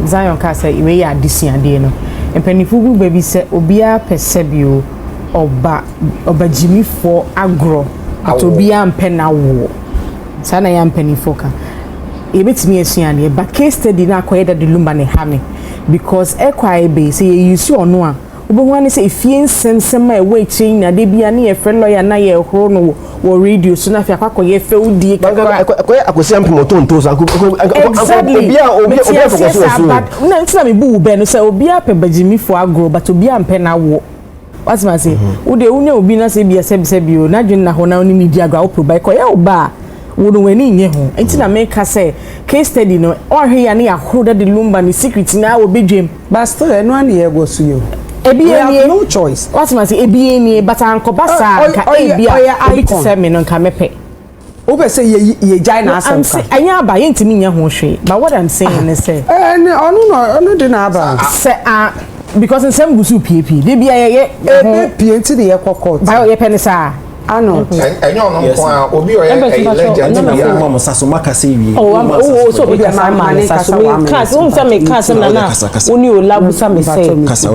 Zion Kasa iwe ya addition ade no. Empenifu bu baby say obia persebio oba Jimmy for agro but obia mpena wo. Sana ya mpenifo ka. Ebetimi asua ne ba case study na akoyeda de Lumba ne ha me because ekwa ebe say you use ono a obo ane say efie nsensem a we chain na de bia ne ye friend lawyer na ye horo no wo radio so na fi akoye fe udi akosi am promote onto so obia fokoso so na ntina me bu be no say obia pe Bajimi for agro but obia mpe na wo what's my say ude unya obi na say bia sebi o na dwen na ho na oni media agro pro by koye oba wono wani nye ho ntina me ka say case study no ohwe ya ne ahoro de Lumba ni secret na obedwem but still no ane ye go so yo we have no choice. What's my say? But Uncle Bassa can say me no kamepe. Obe say ye China answer. Anya ba yenti me nya ho hwe. But what I'm saying is say no de na ba. Say because in some gusu PP. Dey bia ye PNT de ye court. Ba ye penisa. Ano. Enyo no kwa obi o ye legend na mama saso makase wi. Oh so be man saso me class won say me class na oni o labusa me say.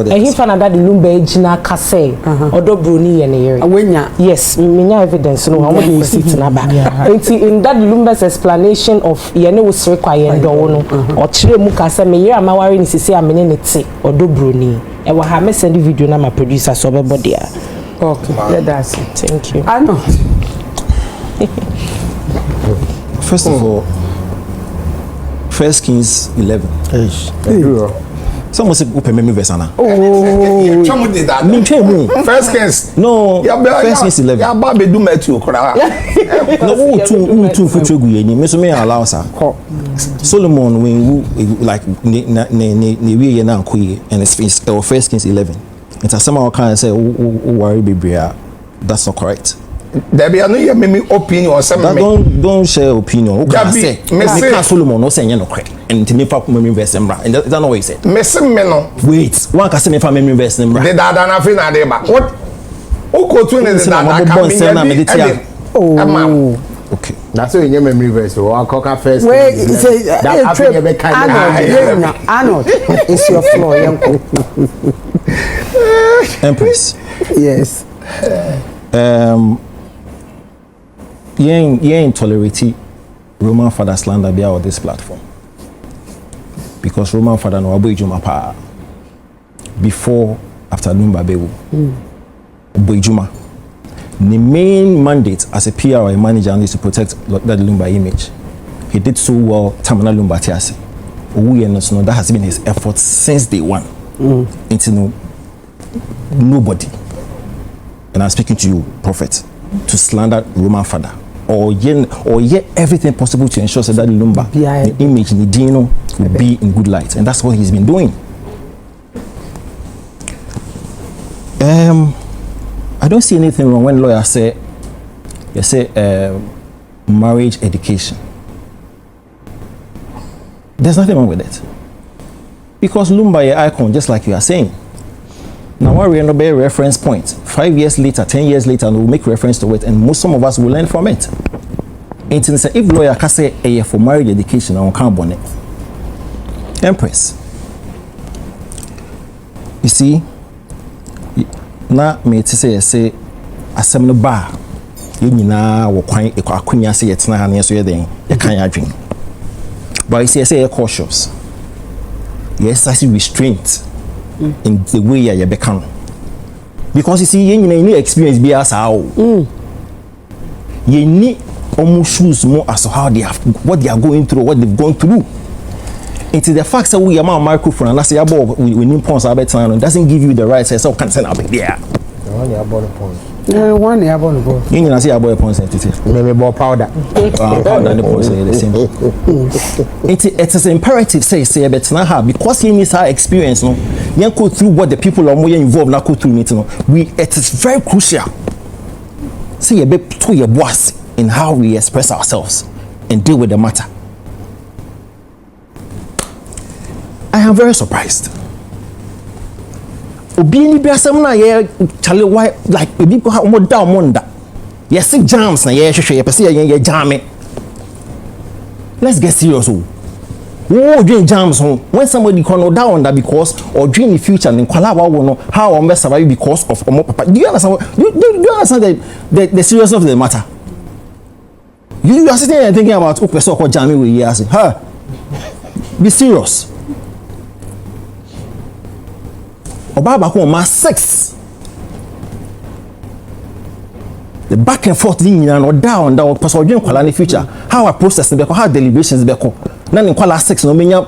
Ehin fa na da de Lumba ejina kase Odobroni ye ne yere. Awenya. Yes, me nya evidence no how dey sit na ba. In that Lumba's explanation of ye ne was require do no. O kire mu kase me yere amawari ni sisi amene ne te Odobroni. E wa ha me send video na my producer so be body a. Okay, yeah, that's it. Thank you. I know. First of all, 1 Kings 11. Someone said, "Open me verse ana." Oh, someone did that. Me tell me. 1 Kings. No. 1 Kings 11. Ya ba be do metu okra. No, two for chugu ye ni. Me so me allow sir. Solomon when like ne we ye na koyi and it's 1 Kings 11. It's a someone can say worry be that's not correct. there be no me opinion or something. Don't share opinion. Okay, say Solomon no say no credit. And to me for memory verse mbra. And that's not what he said. Me no. Wait, one can say me for memory verse mbra. The dada na fi na dey ba. What? O go to the dada can me. Oh. Okay. That's why you memory verse. So I cock first. Wait, Arnold, it's your floor, Empress. Yes. You ain't tolerate Roman father slander be on this platform. Because Roman father no abo ijuma pa. Before, after Lumba bewu. Abo ijuma. The main mandate as a PR or a manager is to protect that Lumba image. He did so well. Tamana Lumba tiase. That has been his effort since day one. Into nobody. And I'm speaking to you, Prophet, to slander Roman father or yet everything possible to ensure that Lumba, the image, the Dino, will be in good light. And that's what he's been doing. I don't see anything wrong when lawyers say, marriage education. There's nothing wrong with it. Because Lumba is an icon, just like you are saying. Now, what we know a reference point. 5 years later, 10 years later, we'll make reference to it, and some of us will learn from it. And say, if lawyer can say for marriage education, I can't bonnet. Empress. You see, na me to say asem no ba ye nyina wo kwan akonya say yetena ha ne so ye den ye kan adwen but you say you're cautious, yes, I see restraint in the way you become, because you see you need experience be as how you need almost shoes more as to how they have what they are going through, what they've gone through. It is the fact that we are a microphone and that's the above we need points doesn't give you the right to say so can send out there. One year about the points. One year about the points. You know, see about points. Maybe more powder. Powder the points the same. It is imperative say but now because he needs our experience. No, you go through what the people are more involved now go through it. No, it is very crucial. See a bit to your boss in how we express ourselves and deal with the matter. I am very surprised. Obiani be asem na ye chale why like ebi ko ha mo da mo nda. Ye sick jams na ye hwehwe ye pese ye jam. Let's get serious. Oh, dream jams home. When somebody can no down that because or dream the future and kwala wa wo no how on best survive because of omo papa. Do you understand? Do you understand the seriousness of the matter? You are sitting there thinking about okay so ko jam we here say, "Huh? Be serious." Obaba ko ma 6. The back and forth thing no down person dream kwala in the future. How I process be how deliberations be ko. Na in kwala 6 no menya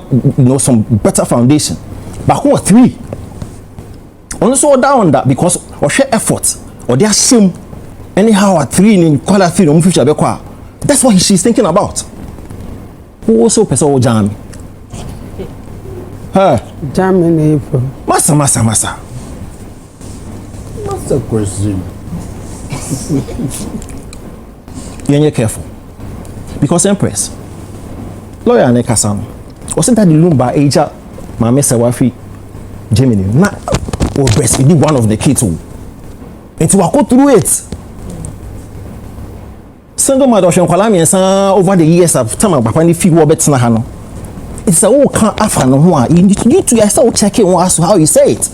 some better foundation. Back on 3. Only so down that because or share effort or their shame anyhow at 3 in kwala 3 no future be kwa. That's what she's thinking about. Who also person jam. Jam in April. Massa. What's the question? You're careful. Because Empress, lawyer and Kasam, wasn't that the Lumba Aja, Mame Sawafi, Gemini, not or breastfeeding one of the kids who. And to walk through it. Single mother Kwalami and over the years of time of Papani Fee Roberts Nahano. It's a whole can't offer no one. You need to yourself checking as to how you say it.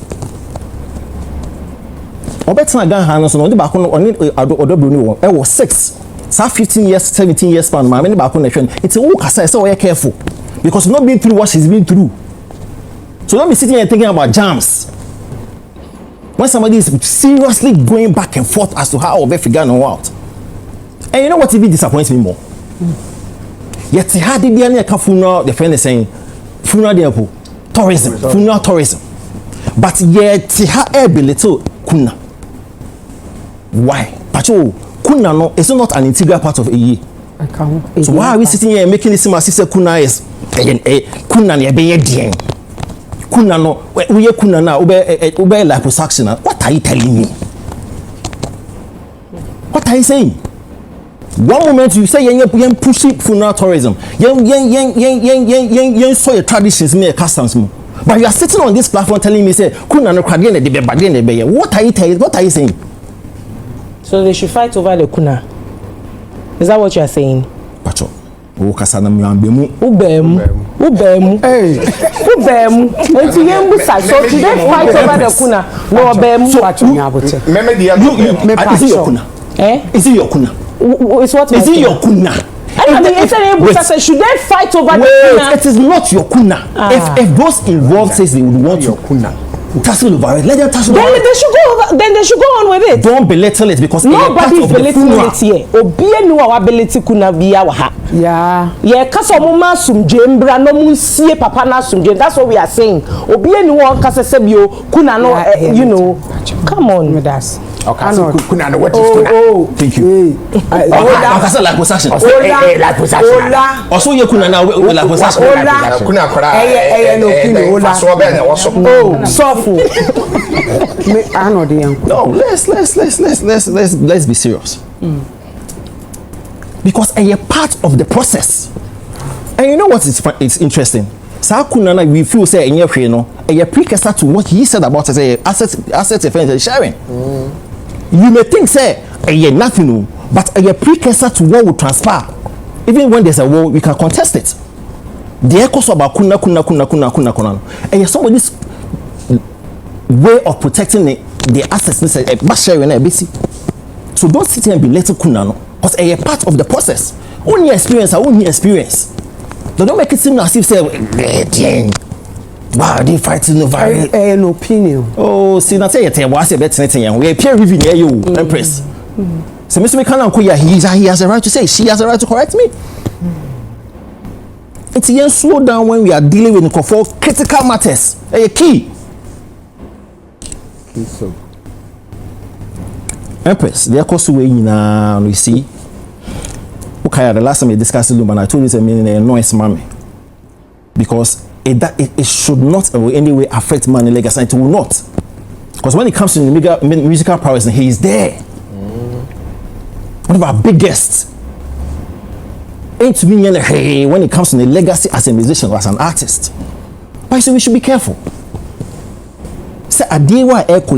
Obetina Gan Hanos on the back on Odobuni, I was 6. So 15 years, 17 years span, my many back on nation. It's a walk aside, so we're careful. Because you've not been through what she's been through. So don't be sitting here thinking about jams. When somebody is seriously going back and forth as to how they figure out. And you know what even disappoints me more? Yet he had the funeral, the friend is saying funeral tourism, funeral tourism. But yet he had a little kuna. Why? Pacho, kuna no, it's not an integral part of a year. So why are we sitting here making it seem as if kuna is kuna ne be dien? Kuna no, we kuna na ube liposuction. What are you telling me? What are you saying? One moment you say yen pushing funeral tourism, yen so your traditions, me customs. But you are sitting on this platform telling me say kuna no kwade de be bade ne be. What are you saying? So they should fight over the kuna. Is that what you are saying? Pacho. O kasana mu ambemu. Ubemu. Hey. Ubemu. Enti yembu sa. So should they fight over the kuna? No obemu. Meme dia is it your kuna? Eh? Is it your kuna? Is what? Is it your kuna? I mean, should they fight over the kuna? It is not your kuna. If those involved says they would want your kuna, tussle over it. Let them tussle over it. Then they should go on with it. Don't belittle it because nobody is belittling it here. Obie no our ability kuna biya waha. Yeah. Yeah, kasa mama sumjembra no munsie papa na sumje. That's what we are saying. Obie no one kasa sebio kuna no you know. Come on with us. Okay, so kuna no what is kuna? Oh, thank you. Kasa like possession. Like possession. Also you kuna na like possession. Kuna kora. No kino ola. So be na waso. Oh, sofu. Me ano de yan. No, let's be serious. Because a part of the process. And you know what it's interesting? Sakunana, we feel say in your no, a precursor to what he said about say asset defense sharing. You may think say nothing, but a precursor to what will transpire. Even when there's a war, we can contest it. The echoes about kuna. And somebody's way of protecting the assets is a sharing a basic. So don't sit here and be little kuna, because a part of the process. Only experience. Don't make it seem as if say, wow, they fighting over an opinion. Oh, see, not say it was a better thing. We appear review near you, Empress. So, Mr. McCann, he has a right to say, she has a right to correct me. It's a slow down when we are dealing with critical matters. A key. So, Empress, they are cost away now, you see. Okay, the last time we discussed Lumba, and I told you it's a noise mommy. Because it should not in any way affect money legacy. It will not. Because when it comes to musical prowess, he is there. One of our biggest. Ain't me when it comes to the legacy as a musician or as an artist. But so we should be careful. Say a day why echo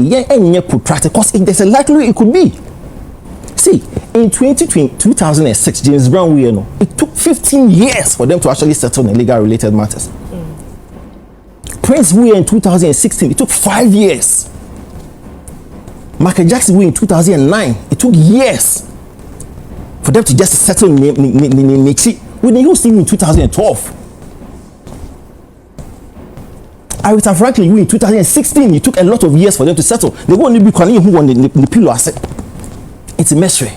protracted because there's a likelihood it could be. See, in 2006, James Brown, it took 15 years for them to actually settle the legal related matters. Prince William in 2016, it took 5 years. Michael Jackson in 2009, it took years for them to just settle Nixie. When they used in 2012. Aretha Franklin in 2016, it took a lot of years for them to settle. They won't be calling who won the pillow asset. It's a mystery.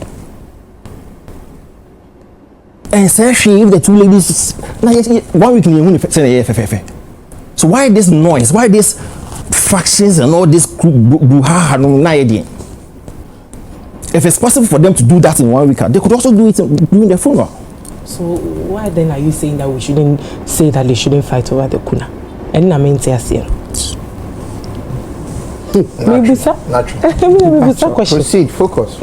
And especially if the two ladies, 1 week in the FFF. So why this noise? Why these factions and all this brouhaha? If it's possible for them to do that in 1 week, they could also do it during their funeral. So why then are you saying that we shouldn't say that they shouldn't fight over the kuna? And I mean, maybe sir. Maybe sir. Question. Proceed. Focus.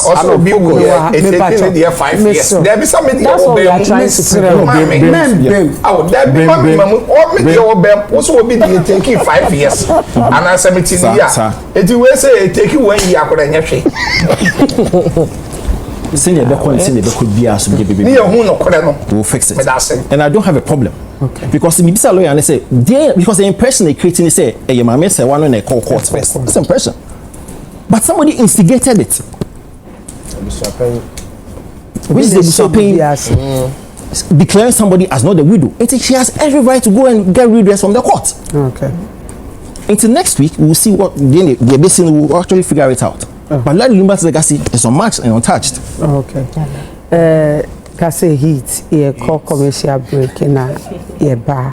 Also be aware. It's taking the 5 years. There be somebody. That's what we are trying to say. Oh, that be also will be taking 5 years. And I'm 17 years. It will say taking 1 year. We'll fix it. And I don't have a problem. Okay. Because the lawyer and they say because the impression they creating is say hey, my man say one on a call court first. That's the impression. But somebody instigated it. Which is the usurping declaring somebody as not the widow. She has every right to go and get redress from the court. Okay. Until next week, we'll see what the basin will actually figure it out. But let Lumba's legacy is unmatched and untouched. Okay. Kase heat, call commercial break na bar.